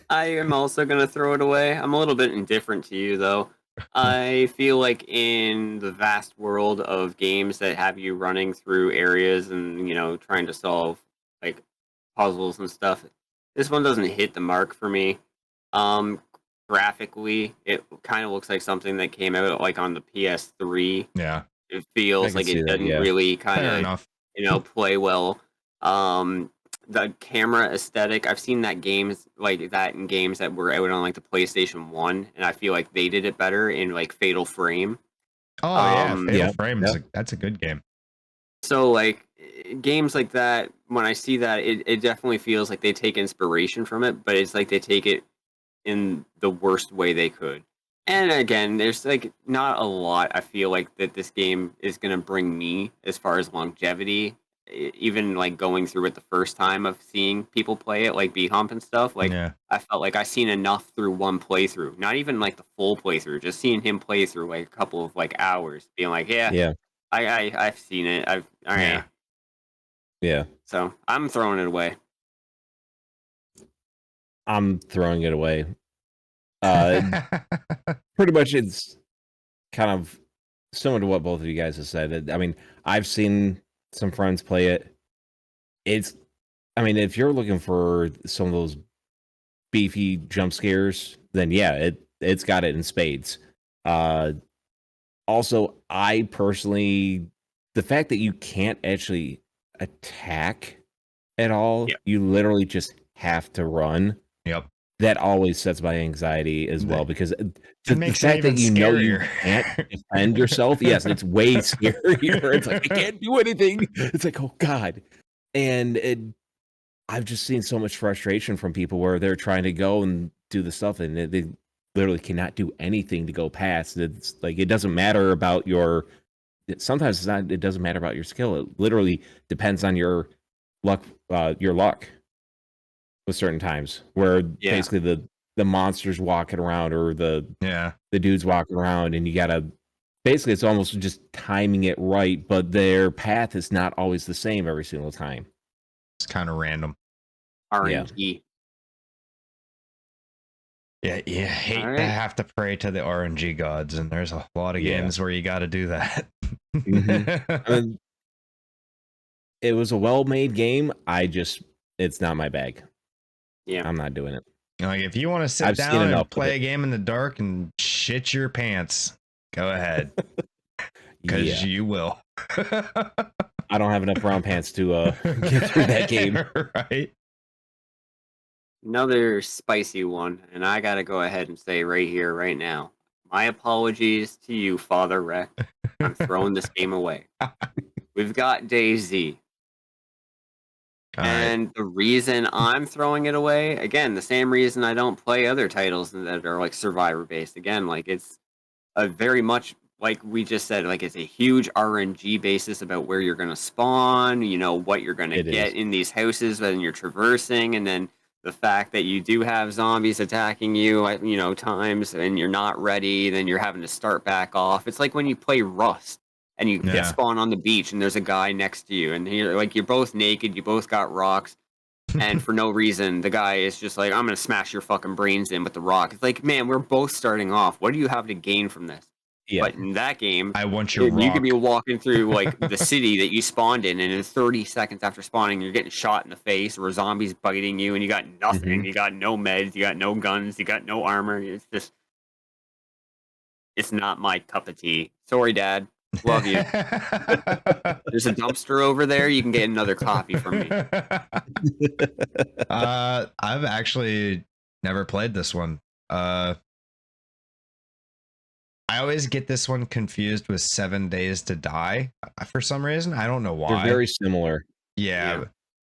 I am also going to throw it away. I'm a little bit indifferent to you, though. I feel like in the vast world of games that have you running through areas and, trying to solve like puzzles and stuff, this one doesn't hit the mark for me. Um, graphically, it kind of looks like something that came out like on the PS3. Yeah, It I feels can like see it that. doesn't Yeah. really kind fair of, enough. play well. The camera aesthetic, I've seen that games like that in games that were out on like the PlayStation 1, and I feel like they did it better in like Fatal Frame. Oh yeah, Um, Fatal Yeah, Frame yeah. that's a good game. so like games like that, when I see that, it definitely feels like they take inspiration from it, but it's like they take it in the worst way they could. And again, there's like not a lot I feel like that this game is going to bring me as far as longevity. Even like going through it the first time of seeing people play it, like B-Hump and stuff, like Yeah. I felt like I seen enough through one playthrough, not even like the full playthrough, just seeing him play through like a couple of like hours, being like, yeah, Yeah. I've seen it. All right. Yeah. Yeah. So I'm throwing it away. I'm throwing it away. Pretty much it's kind of similar to what both of you guys have said. I mean, I've seen some friends play it. If you're looking for some of those beefy jump scares, then yeah, it's got it in spades. Also, I personally, the fact that you can't actually attack at all, Yep. you literally just have to run. Yep. That always sets my anxiety as well, because the makes it fact that even you know you scarier. can't defend yourself, yes, it's way scarier. It's like, I can't do anything. It's like, oh God. And I've just seen so much frustration from people where they're trying to go and do the stuff and they literally cannot do anything to go past. It's like, it doesn't matter about sometimes it's not, it doesn't matter about your skill. It literally depends on your luck with certain times where Yeah. basically the monsters walking around or the dudes walking around, and you gotta basically, it's almost just timing it right, but their path is not always the same every single time. It's kind of random. RNG. Yeah, you hate All to right. have to pray to the RNG gods, and there's a lot of Yeah. games where you got to do that. I mean, it was a well-made game. It's not my bag. Yeah. I'm not doing it. Like, if you want to sit I've seen down enough and of play it. a game in the dark and shit your pants, go ahead, because Yeah. you will. I don't have enough brown pants to get through that game. Right? Another spicy one, and I gotta go ahead and say right here, right now, my apologies to you, Father Rec. I'm throwing this game away. We've got DayZ. All right. And the reason I'm throwing it away, again, the same reason I don't play other titles that are like survivor based. Again, like it's a very much like we just said, like it's a huge RNG basis about where you're gonna spawn, what you're gonna get in these houses when you're traversing, and then the fact that you do have zombies attacking you at times and you're not ready, then you're having to start back off. It's like when you play Rust and you Yeah. spawn on the beach and there's a guy next to you and you're both naked, you both got rocks, and for no reason the guy is just like, I'm gonna smash your fucking brains in with the rock. It's like, man, we're both starting off. What do you have to gain from this? Yeah. But in that game, I want your you could rock. be walking through like the city that you spawned in, and in 30 seconds after spawning, you're getting shot in the face or zombies biting you, and you got nothing. Mhm. You got no meds, you got no guns, you got no armor. It's not my cup of tea. Sorry, Dad. Love you. There's a dumpster over there. You can get another copy from me. I've actually never played this one. I always get this one confused with 7 Days to Die for some reason. I don't know why. They're very similar. Yeah.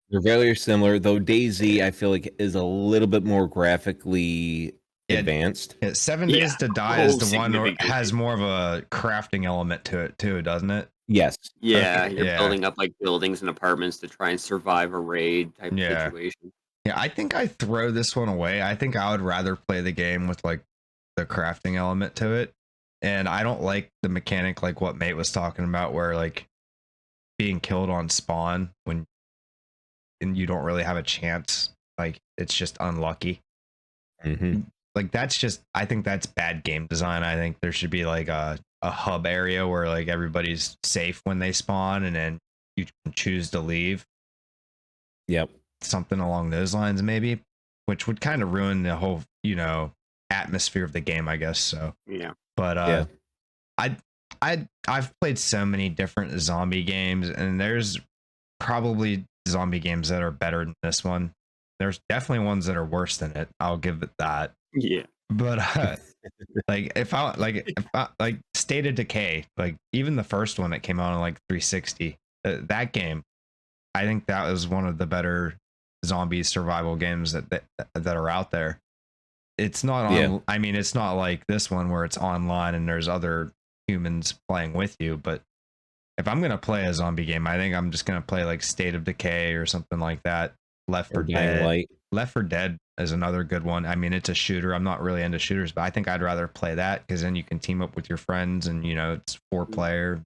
They're very similar, though DayZ, I feel like, is a little bit more graphically advanced. 7 Days to Die is the one that significantly. has more of a crafting element to it too, doesn't it? Yes. Yeah, Okay, you're yeah. building up like buildings and apartments to try and survive a raid type of Yeah. situation. Yeah, I think I throw this one away. I think I would rather play the game with like the crafting element to it. And I don't like the mechanic like what Mate was talking about, where like being killed on spawn and you don't really have a chance. Like it's just unlucky. Mm-hmm. Like I think that's bad game design. I think there should be like a hub area where like everybody's safe when they spawn and then you can choose to leave. Yep. Something along those lines maybe. which would kind of ruin the whole, atmosphere of the game, I guess. So, Yeah. but Yeah. I've played so many different zombie games, and there's probably zombie games that are better than this one. There's definitely ones that are worse than it. I'll give it that. Yeah. But if I State of Decay, like even the first one that came out on like 360, that game, I think that was one of the better zombie survival games that are out there. It's not on. Yeah. I mean, it's not like this one where it's online and there's other humans playing with you. But if I'm gonna play a zombie game, I think I'm just gonna play like State of Decay or something like that. Left 4 Dead. Light. Left 4 Dead is another good one. I mean, it's a shooter. I'm not really into shooters, but I think I'd rather play that because then you can team up with your friends and it's 4-player.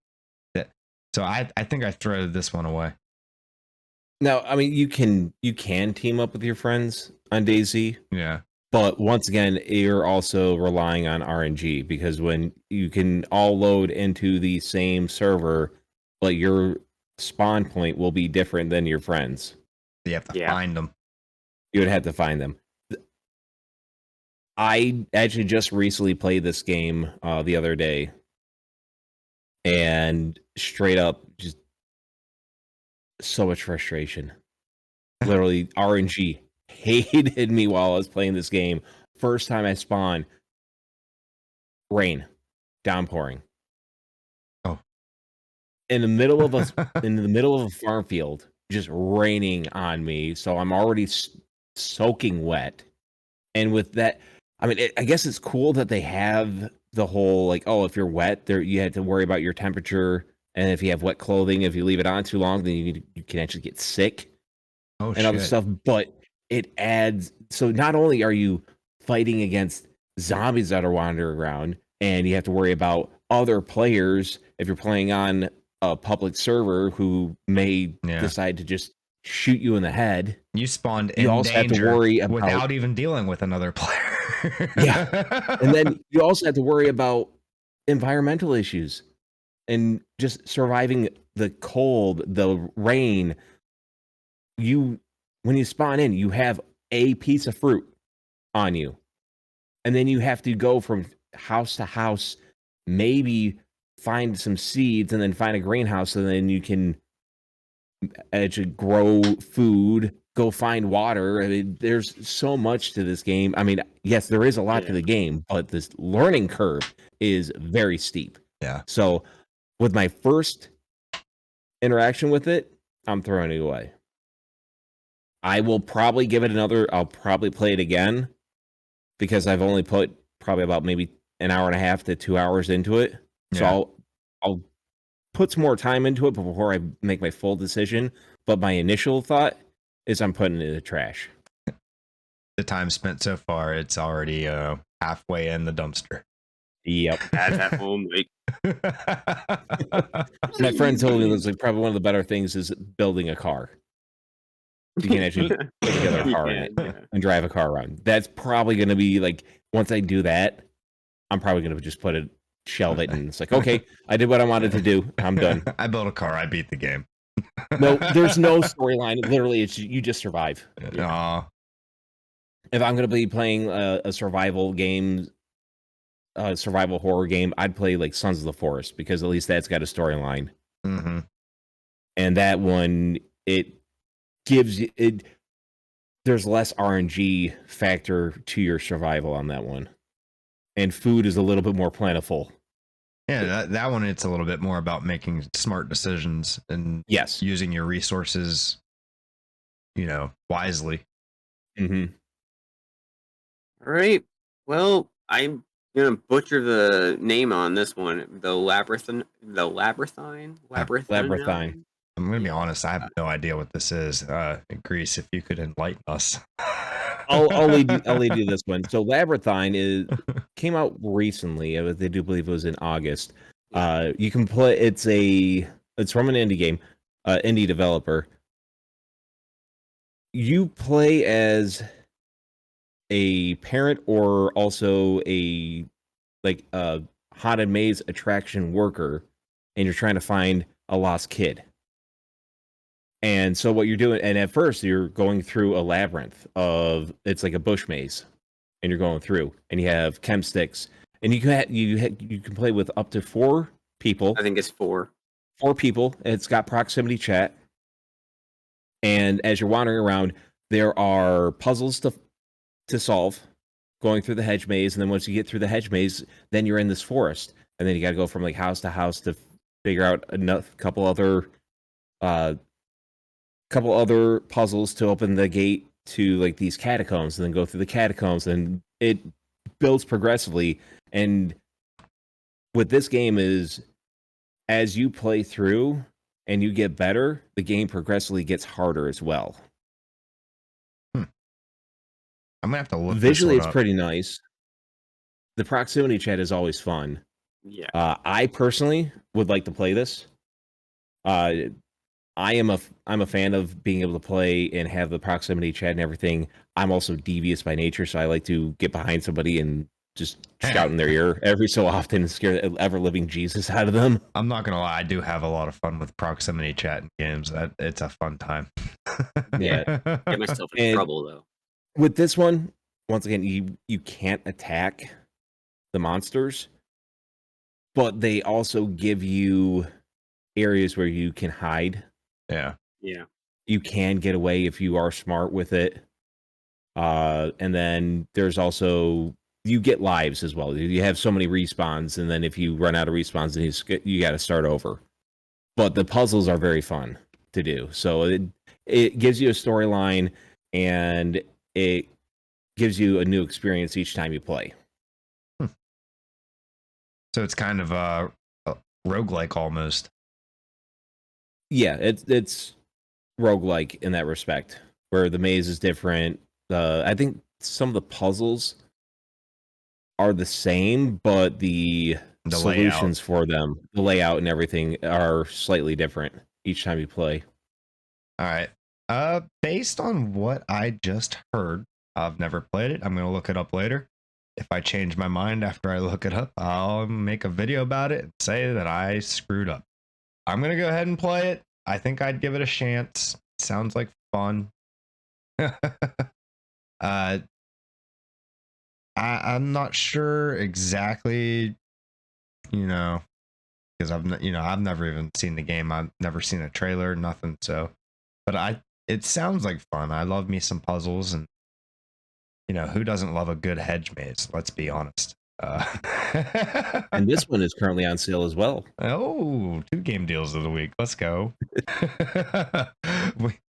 So I think I throw this one away. Now, I mean, you can team up with your friends on DayZ. Yeah. But once again, you're also relying on RNG because when you can all load into the same server, but your spawn point will be different than your friends. You have to find them. You would have to find them. I actually just recently played this game the other day, and straight up, just so much frustration. Literally, RNG hated me while I was playing this game. First time I spawned, rain, downpouring. Oh, in the middle of a farm field, just raining on me. So I'm already soaking wet. And with that, I mean, I guess it's cool that they have the whole like, oh, if you're wet, there you have to worry about your temperature, and if you have wet clothing, if you leave it on too long, then you can actually get sick. And other stuff. But it adds, so not only are you fighting against zombies that are wandering around, and you have to worry about other players if you're playing on a public server who may decide to just shoot you in the head. You spawned you also have to worry about, without even dealing with another player. Yeah. And then you also have to worry about environmental issues and just surviving the cold, the rain. When you spawn in, you have a piece of fruit on you, and then you have to go from house to house, maybe find some seeds, and then find a greenhouse, and then you can actually grow food, go find water. I mean, there's so much to this game. I mean, yes, there is a lot to the game, but this learning curve is very steep. Yeah. So with my first interaction with it, I'm throwing it away. I will probably give it I'll probably play it again because I've only put probably about maybe an hour and a half to 2 hours into it. So I'll put some more time into it before I make my full decision. But my initial thought is I'm putting it in the trash. The time spent so far, it's already halfway in the dumpster. Yep. That's at home. My friend told me that's like probably one of the better things is building a car. You can actually put together a car in it and drive a car around. That's probably going to be like, once I do that, I'm probably going to just shelve it, and it's like, okay, I did what I wanted to do. I'm done. I built a car. I beat the game. No, there's no storyline. Literally, it's you just survive. Aw. If I'm going to be playing a survival game, a survival horror game, I'd play like Sons of the Forest because at least that's got a storyline. Mm-hmm. And that one, it gives you there's less RNG factor to your survival on that one, and food is a little bit more plentiful. Yeah, that one, it's a little bit more about making smart decisions and using your resources, wisely. Mm-hmm. All right. Well, I'm gonna butcher the name on this one. The labyrinthine. I'm gonna be honest. I have no idea what this is. Grease, if you could enlighten us. I'll lead you this one. So Labyrinthine came out recently. I do believe it was in August. You can play. It's from an indie game, indie developer. You play as a parent or also a haunted maze attraction worker, and you're trying to find a lost kid. And so what you're doing, and at first you're going through a labyrinth of, it's like a bush maze, and you're going through, and you have chem sticks, and you can play with up to 4 people. I think it's 4. 4 people. It's got proximity chat, and as you're wandering around, there are puzzles to solve, going through the hedge maze, and then once you get through the hedge maze, then you're in this forest, and then you got to go from like house to house to figure out couple other puzzles to open the gate to like these catacombs, and then go through the catacombs, and it builds progressively. And with this game is, as you play through and you get better, the game progressively gets harder as well. I'm gonna have to look. Visually, this it's pretty nice. The proximity chat is always fun. Yeah. I personally would like to play this. I'm a fan of being able to play and have the proximity chat and everything. I'm also devious by nature, so I like to get behind somebody and just shout in their ear every so often and scare the ever-living Jesus out of them. I'm not gonna lie, I do have a lot of fun with proximity chat in games. It's a fun time. Yeah. Get myself in trouble though. With this one, once again, you can't attack the monsters, but they also give you areas where you can hide. Yeah. Yeah. You can get away if you are smart with it. And then there's also, you get lives as well. You have so many respawns, and then if you run out of respawns, then you got to start over. But the puzzles are very fun to do. So it gives you a storyline, and it gives you a new experience each time you play. So it's kind of a roguelike almost. Yeah, it's roguelike in that respect, where the maze is different. I think some of the puzzles are the same, but the solutions for them, the layout and everything, are slightly different each time you play. All right. Based on what I just heard, I've never played it. I'm gonna look it up later. If I change my mind after I look it up, I'll make a video about it and say that I screwed up. I'm gonna go ahead and play it. I think I'd give it a chance. Sounds like fun. I'm not sure exactly, because I've never even seen the game. I've never seen a trailer, nothing. So, but it sounds like fun. I love me some puzzles, and who doesn't love a good hedge maze? Let's be honest. And this one is currently on sale as well. Oh, 2 game deals of the week. Let's go.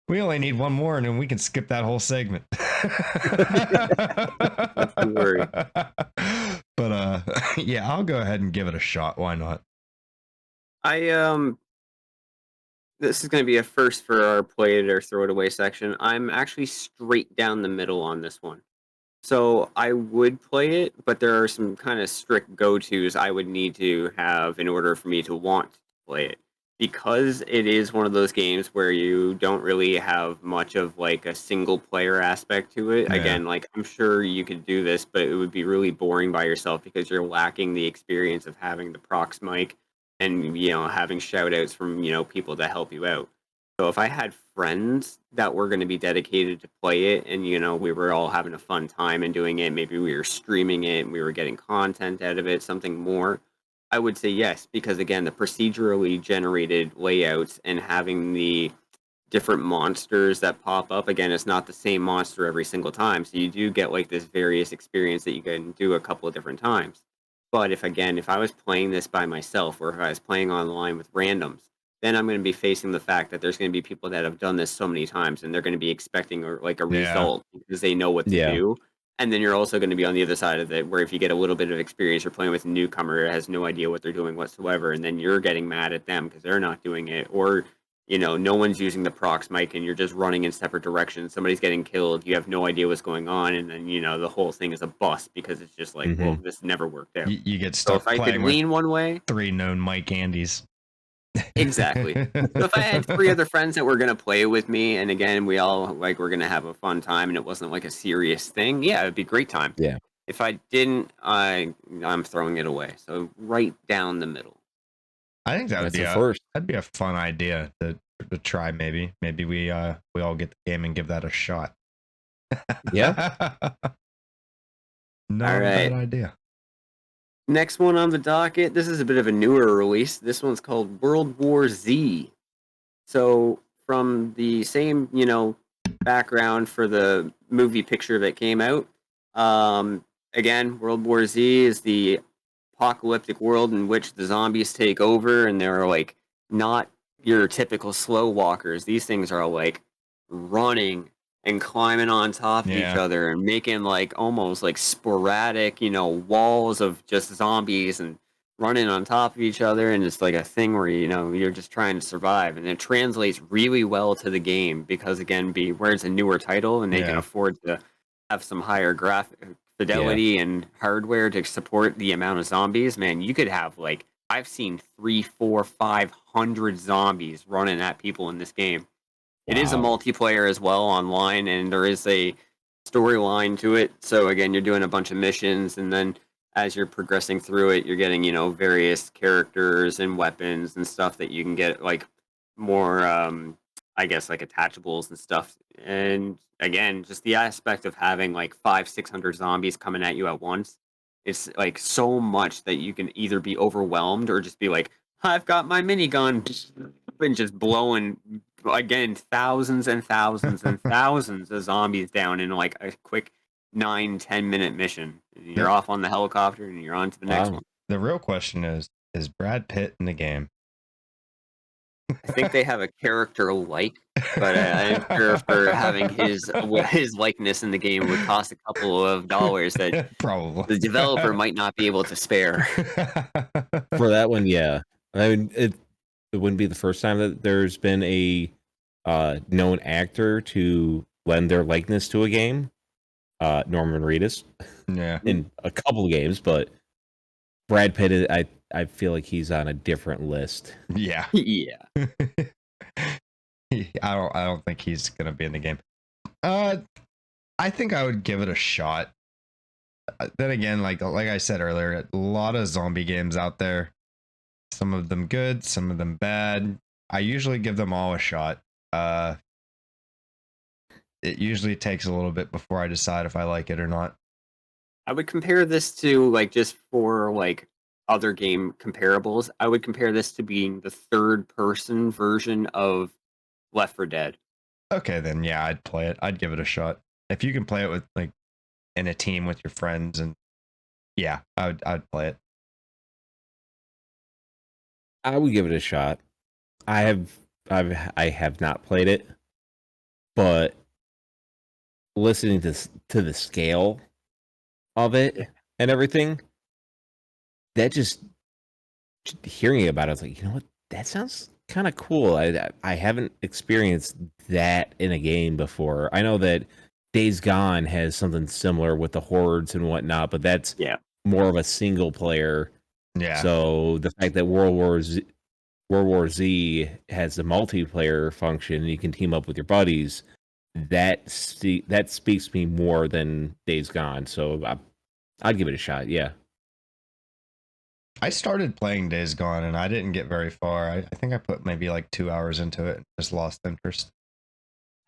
We only need one more, and then we can skip that whole segment. Don't worry. But yeah, I'll go ahead and give it a shot. Why not? This is going to be a first for our play it or throw it away section. I'm actually straight down the middle on this one. So I would play it, but there are some kind of strict go-tos I would need to have in order for me to want to play it. Because it is one of those games where you don't really have much of like a single player aspect to it. Yeah. Again, like I'm sure you could do this, but it would be really boring by yourself because you're lacking the experience of having the prox mic and having shout outs from people to help you out. So if I had friends that were going to be dedicated to play it and we were all having a fun time and doing it, maybe we were streaming it and we were getting content out of it, something more, I would say yes, because again, the procedurally generated layouts and having the different monsters that pop up, again, it's not the same monster every single time. So you do get like this various experience that you can do a couple of different times. But if I was playing this by myself or if I was playing online with randoms, then I'm going to be facing the fact that there's going to be people that have done this so many times and they're going to be expecting a result because they know what to do. And then you're also going to be on the other side of it, where if you get a little bit of experience, you're playing with a newcomer who has no idea what they're doing whatsoever, and then you're getting mad at them because they're not doing it, or no one's using the prox mic and you're just running in separate directions. Somebody's getting killed, you have no idea what's going on, and then the whole thing is a bust because it's just like, well, this never worked out. You get stuck. So if I could lean one way, 3 known Mike Andys. Exactly. So if I had 3 other friends that were going to play with me, and again, we all we're going to have a fun time and it wasn't like a serious thing, yeah, it'd be a great time. Yeah. If I didn't, I'm throwing it away. So right down the middle. I think that'd be a fun idea to to try. Maybe we all get the game and give that a shot. Yeah. Not All a bad right. idea. Next one on the docket. This is a bit of a newer release. This one's called World War Z. So from the same, background for the movie picture that came out. Again, World War Z is the apocalyptic world in which the zombies take over, and they're like not your typical slow walkers. These things are like running and climbing on top of each Yeah. other and making like almost like sporadic, walls of just zombies and running on top of each other. And it's like a thing where you're just trying to survive, and it translates really well to the game because again, where it's a newer title and they can Yeah. afford to have some higher graphic fidelity and hardware to support the amount of zombies. Man, you could have like I've seen 3, 4, 500 zombies running at people in this game. It is a Wow. multiplayer as well online, and there is a storyline to it. So again, you're doing a bunch of missions, and then as you're progressing through it, you're getting various characters and weapons and stuff that you can get like more, I guess, like attachables and stuff. And again, just the aspect of having like 500, 600 zombies coming at you at once. It's like so much that you can either be overwhelmed or just be like, I've got my minigun and just blowing again thousands and thousands and thousands of zombies down in like a quick 9-10 minute mission. You're Yeah. off on the helicopter and you're on to the next one. The real question is Brad Pitt in the game? I think they have a character like, but I'm sure for having his likeness in the game would cost a couple of dollars that Probably the developer might not be able to spare. For that one, yeah. I mean, it wouldn't be the first time that there's been a known actor to lend their likeness to a game. Norman Reedus Yeah. in a couple of games, but Brad Pitt, I feel like he's on a different list. Yeah. Yeah. I don't think he's gonna be in the game. I think I would give it a shot. Then again, like I said earlier, a lot of zombie games out there. Some of them good, some of them bad. I usually give them all a shot. It usually takes a little bit before I decide if I like it or not. I would compare this to like just for like other game comparables. I would compare this to being the third person version of Left 4 Dead. Okay, then yeah, I'd play it. I'd give it a shot. If you can play it with like in a team with your friends, and yeah, I'd play it. I would give it a shot. I have not played it, but listening to the scale of it and everything, that just hearing about it, I was like, you know what, that sounds kind of cool. I haven't experienced that in a game before. I know that Days Gone has something similar with the hordes and whatnot, but that's more of a single player. Yeah. So the fact that World War Z has the multiplayer function and you can team up with your buddies, that speaks to me more than Days Gone. So I'd give it a shot. Yeah. I started playing Days Gone and I didn't get very far. I think I put maybe like 2 hours into it and just lost interest.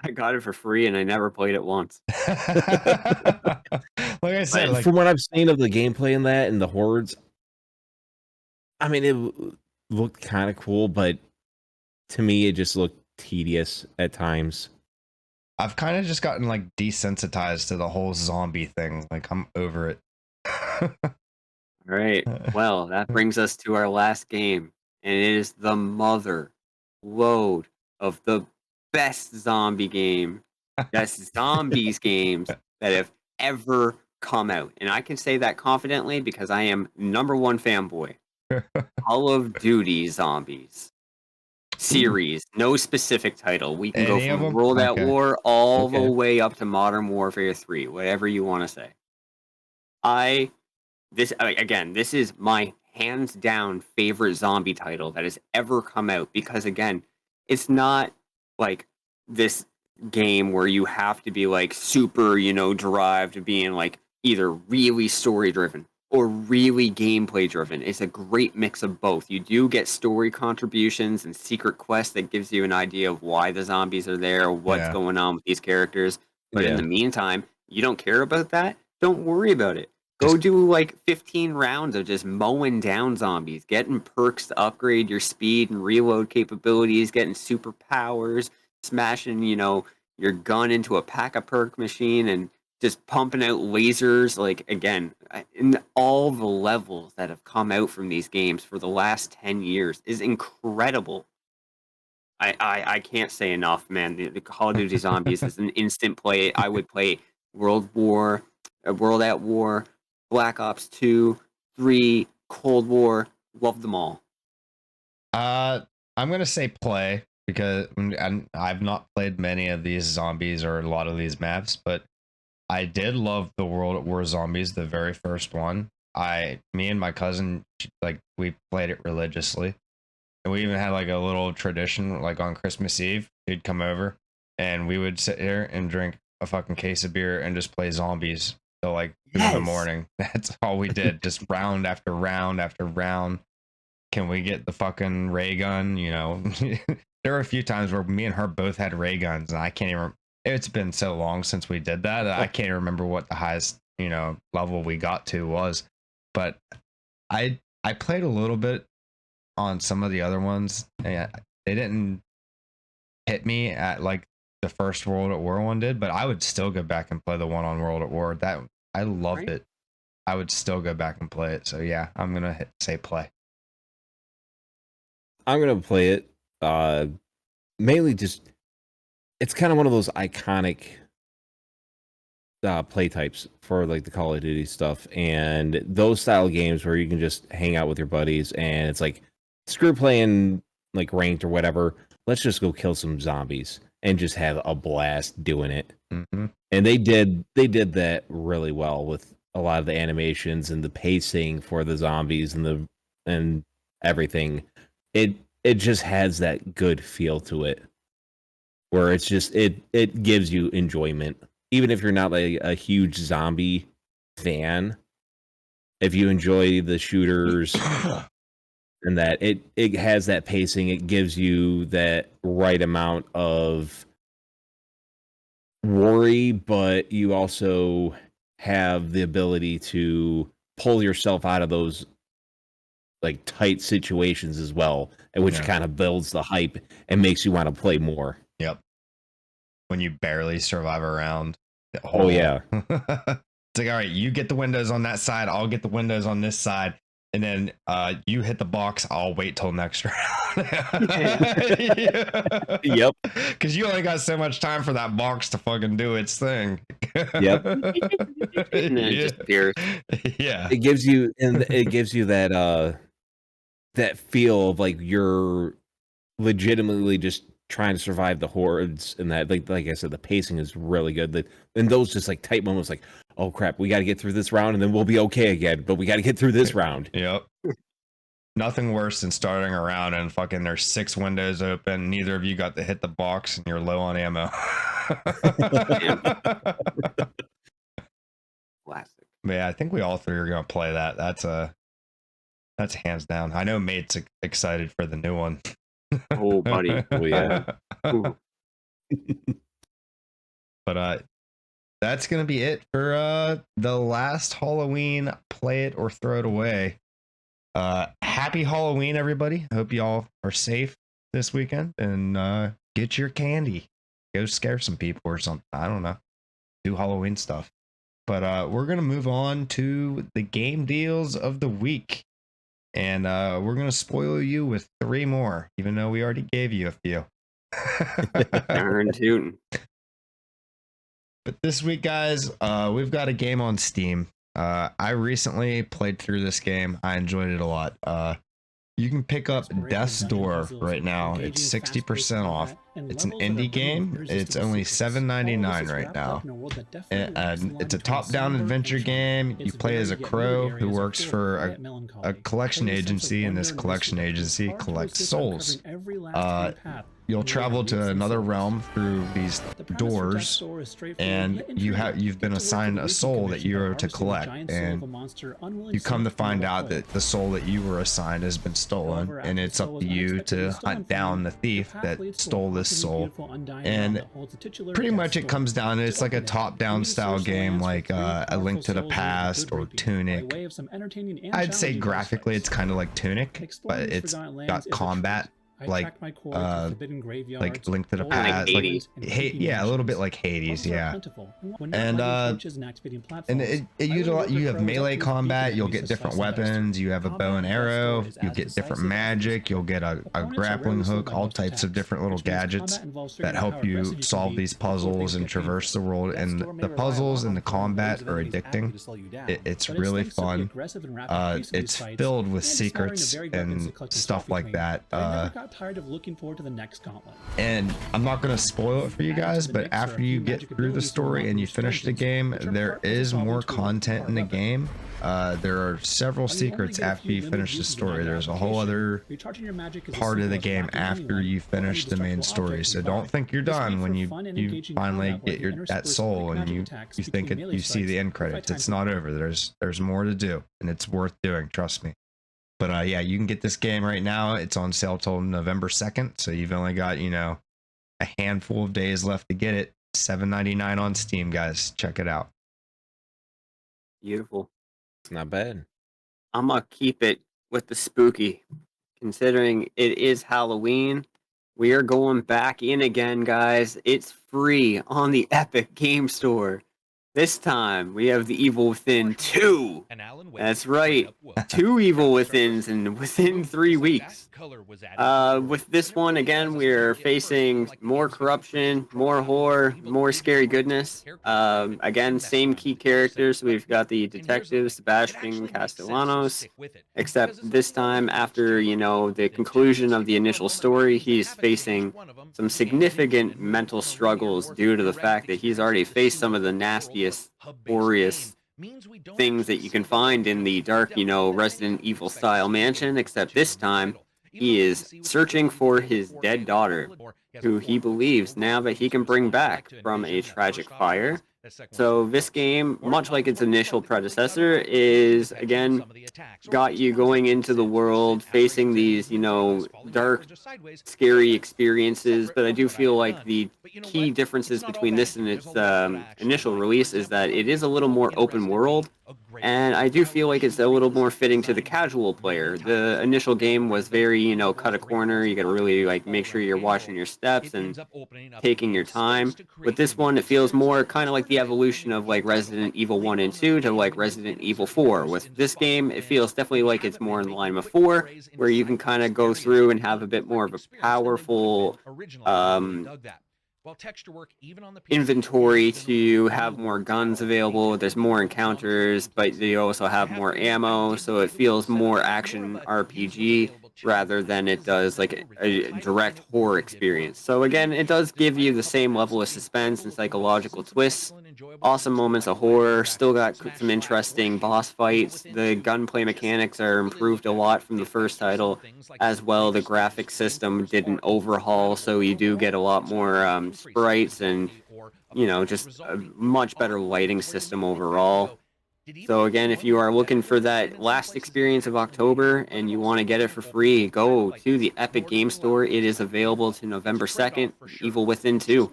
I got it for free and I never played it once. Like I said, like, from what I've seen of the gameplay in that and the hordes, I mean, it looked kind of cool, but to me, it just looked tedious at times. I've kind of just gotten like desensitized to the whole zombie thing. Like I'm over it. All right. Well, that brings us to our last game, and it is the mother load of the best zombie game, best zombies games that have ever come out. And I can say that confidently because I am #1 fanboy. Call of Duty Zombies series, no specific title. We can Any go of from 'em? World at Okay. War all the Okay. way up to Modern Warfare 3, whatever you want to say. This is my hands down favorite zombie title that has ever come out because again, it's not like this game where you have to be like super, derived to being like either really story driven or really gameplay driven. It's a great mix of both. You do get story contributions and secret quests that gives you an idea of why the zombies are there, what's Yeah. going on with these characters. But in Yeah. the meantime, you don't care about that? Don't worry about it. Go Just- do like 15 rounds of just mowing down zombies, getting perks to upgrade your speed and reload capabilities, getting superpowers, smashing, your gun into a pack-a-perk machine and just pumping out lasers. Like, again, in all the levels that have come out from these games for the last 10 years is incredible. I can't say enough, man. The Call of Duty Zombies is an instant play. I would play World at War, Black Ops 2, 3, Cold War. Love them all. I'm gonna say play because I've not played many of these zombies or a lot of these maps, but I did love the World at War Zombies, the very first one. Me and my cousin, like, we played it religiously. And we even had like a little tradition, like on Christmas Eve, he'd come over and we would sit here and drink a fucking case of beer and just play zombies till like 2 in the morning. That's all we did, just round after round after round. Can we get the fucking ray gun? There were a few times where me and her both had ray guns, and I can't even. It's been so long since we did that. I can't remember what the highest level we got to was, but I played a little bit on some of the other ones. And they didn't hit me at like the first World at War one did, but I would still go back and play the one on World at War. That I loved it. I would still go back and play it. So yeah, I'm gonna say play. I'm gonna play it. Mainly just it's kind of one of those iconic play types for like the Call of Duty stuff and those style games where you can just hang out with your buddies and it's like screw playing like ranked or whatever. Let's just go kill some zombies and just have a blast doing it. Mm-hmm. And they did that really well with a lot of the animations and the pacing for the zombies and everything. It just has that good feel to it where it's just it gives you enjoyment even if you're not like a huge zombie fan. If you enjoy the shooters and that it has that pacing, it gives you that right amount of worry, but you also have the ability to pull yourself out of those like tight situations as well, and which kind of builds the hype and makes you want to play more. Yep. When you barely survive a round. Oh yeah. It's like, all right, you get the windows on that side, I'll get the windows on this side, and then you hit the box, I'll wait till next round. Yep. Because you only got so much time for that box to fucking do its thing. Yep. And then it disappears. Yeah. It gives you that feel of like you're legitimately just trying to survive the hordes, and that like I said, the pacing is really good. And those just like tight moments, like, oh crap, we got to get through this round, and then we'll be okay again. But we got to get through this round. Yep. Nothing worse than starting a round and fucking there's 6 windows open. Neither of you got to hit the box, and you're low on ammo. Classic. But yeah, I think we all three are gonna play that. That's hands down. I know Mate's excited for the new one. Oh, buddy. Oh yeah. Ooh. But that's gonna be it for the last Halloween play it or throw it away. Happy Halloween, everybody. Hope y'all are safe this weekend and get your candy. Go scare some people or something. I don't know. Do Halloween stuff. But we're gonna move on to the game deals of the week. And we're going to spoil you with 3 more, even though we already gave you a few. Darn tootin'. But this week, guys, we've got a game on Steam. I recently played through this game. I enjoyed it a lot. You can pick up Death's Door right now. It's 60% off. It's an indie game. It's only $7.99 right now. It's a top-down adventure game. You play as a crow who works for a collection agency, and this collection agency collects souls. You'll travel to another realm through these doors, and you've been assigned a soul that you are to collect, and you come to find out that the soul that you were assigned has been stolen, and it's up to you to hunt down the thief that stole this soul. And pretty much it comes down to, it's like a top-down style game, like A Link to the Past or Tunic. I'd say graphically it's kind of like Tunic, but it's got combat like Link to the Past, yeah, a little bit like Hades, yeah. And you have melee combat. You'll get different weapons. You have a bow and arrow. You get different magic. You'll get a grappling hook. All types of different little gadgets that help you solve these puzzles and traverse the world. And the puzzles and the combat are addicting. It's really fun. It's filled with secrets and stuff like that. Tired of looking forward to the next gauntlet. And I'm not going to spoil it for you guys, but after you get through the story and you finish the game, there is more content in the game. There are several secrets after you finish the story. There's a whole other part of the game after you finish the main story. So don't think you're done when you finally get that soul and you think you see the end credits. It's not over. There's more to do, and it's worth doing. Trust me. But yeah, you can get this game right now. It's on sale till November 2nd, so you've only got, a handful of days left to get it. $7.99 on Steam, guys. Check it out. Beautiful. It's not bad. I'm gonna keep it with the spooky, considering it is Halloween. We are going back in again, guys. It's free on the Epic Game Store. This time, we have the Evil Within 2. That's right, 2 Evil Withins within 3 weeks. With this one, again, we're facing more corruption, more horror, more scary goodness. Again, same key characters. We've got the detective, Sebastian Castellanos, except this time, after, the conclusion of the initial story, he's facing some significant mental struggles due to the fact that he's already faced some of the nastiest, goriest things that you can find in the dark, Resident Evil style mansion, except this time he is searching for his dead daughter, who he believes now that he can bring back from a tragic fire. So this game, much like its initial predecessor, is again got you going into the world, facing these, dark, scary experiences. But I do feel like the key differences between this and its initial release is that it is a little more open world. And I do feel like it's a little more fitting to the casual player. The initial game was very, cut a corner. You got to really make sure you're watching your steps and taking your time. With this one, it feels more kind of like the evolution of Resident Evil 1 and 2 to Resident Evil 4. With this game, it feels definitely like it's more in line with 4, where you can kind of go through and have a bit more of a powerful inventory to have more guns available. There's more encounters, but you also have more ammo, so it feels more action RPG rather than it does a direct horror experience. So again, it does give you the same level of suspense and psychological twists. Awesome moments of horror, still got some interesting boss fights. The gunplay mechanics are improved a lot from the first title as well. The graphic system did an overhaul, so you do get a lot more sprites and just a much better lighting system overall. So again, if you are looking for that last experience of October and you want to get it for free, go to the Epic Game Store. It is available to November 2nd. Evil Within 2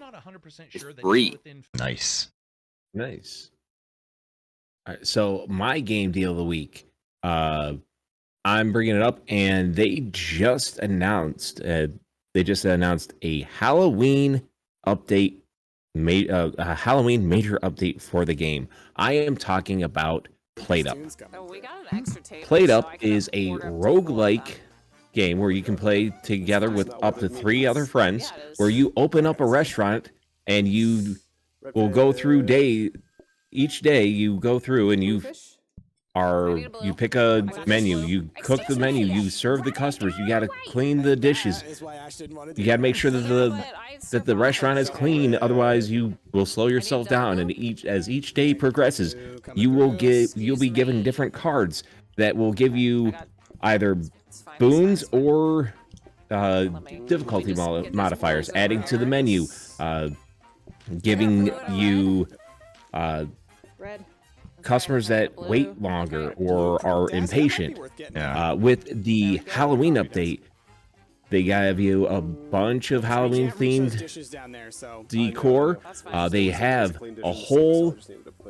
is free. Nice. All right, so my game deal of the week, I'm bringing it up, and they just announced a Halloween update. A Halloween major update for the game. I am talking about Played Up. Played Up is a roguelike game where you can play together with up to 3 other friends, where you open up a restaurant and you will go through each day you go through and you are you pick a menu, you cook the menu, you serve the customers, you got to clean the dishes. You got to make sure that the restaurant is clean, otherwise you will slow yourself down. And as each day progresses, you'll be given different cards that will give you either boons or difficulty modifiers, adding to the menu, giving you customers that wait longer or are impatient. With the Halloween update, they give you a bunch of Halloween themed decor. They have a whole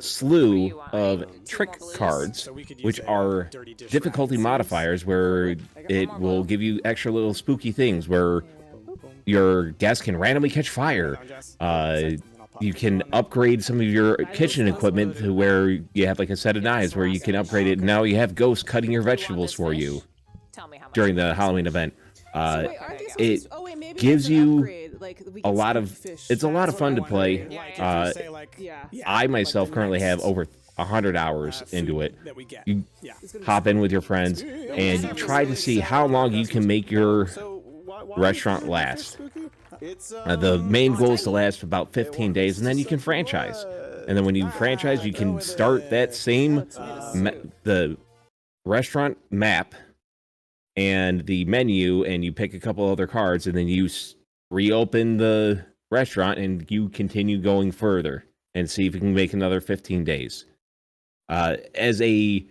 slew of trick cards, which are difficulty modifiers, where it will give you extra little spooky things where your guests can randomly catch fire. You can upgrade some of your kitchen equipment to where you have like a set of knives where you can upgrade it. Now you have ghosts cutting your vegetables for you during the Halloween event. It gives you a lot of, it's a lot of fun to play. I myself currently have over 100 hours into it. You hop in with your friends and you try to see how long you can make your restaurant last. The main goal is to last for about 15 days, and then you can franchise. And then when you franchise, you can start that same the restaurant map and the menu, and you pick a couple other cards, and then you reopen the restaurant, and you continue going further and see if you can make another 15 days. As a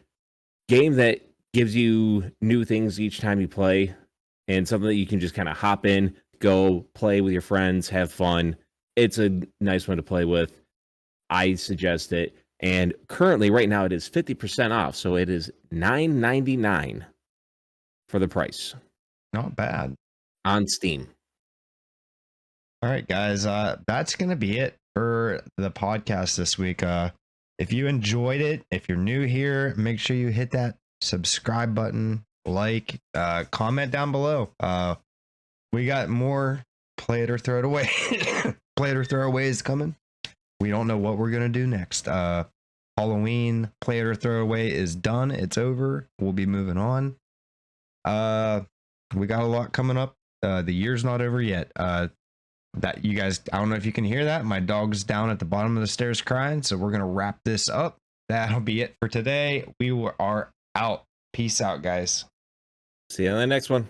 game that gives you new things each time you play, and something that you can just kind of hop in, go play with your friends, have fun. It's a nice one to play with. I suggest it. And currently, right now, it is 50% off. So it is $9.99 for the price. Not bad. On Steam. All right, guys. That's going to be it for the podcast this week. If you enjoyed it, if you're new here, make sure you hit that subscribe button, like, comment down below. We got more play it or throw it away. Play it or throw aways coming. We don't know what we're gonna do next. Halloween play it or throw away is done. It's over. We'll be moving on. We got a lot coming up. The year's not over yet. That you guys, I don't know if you can hear that. My dog's down at the bottom of the stairs crying. So we're gonna wrap this up. That'll be it for today. We are out. Peace out, guys. See you on the next one.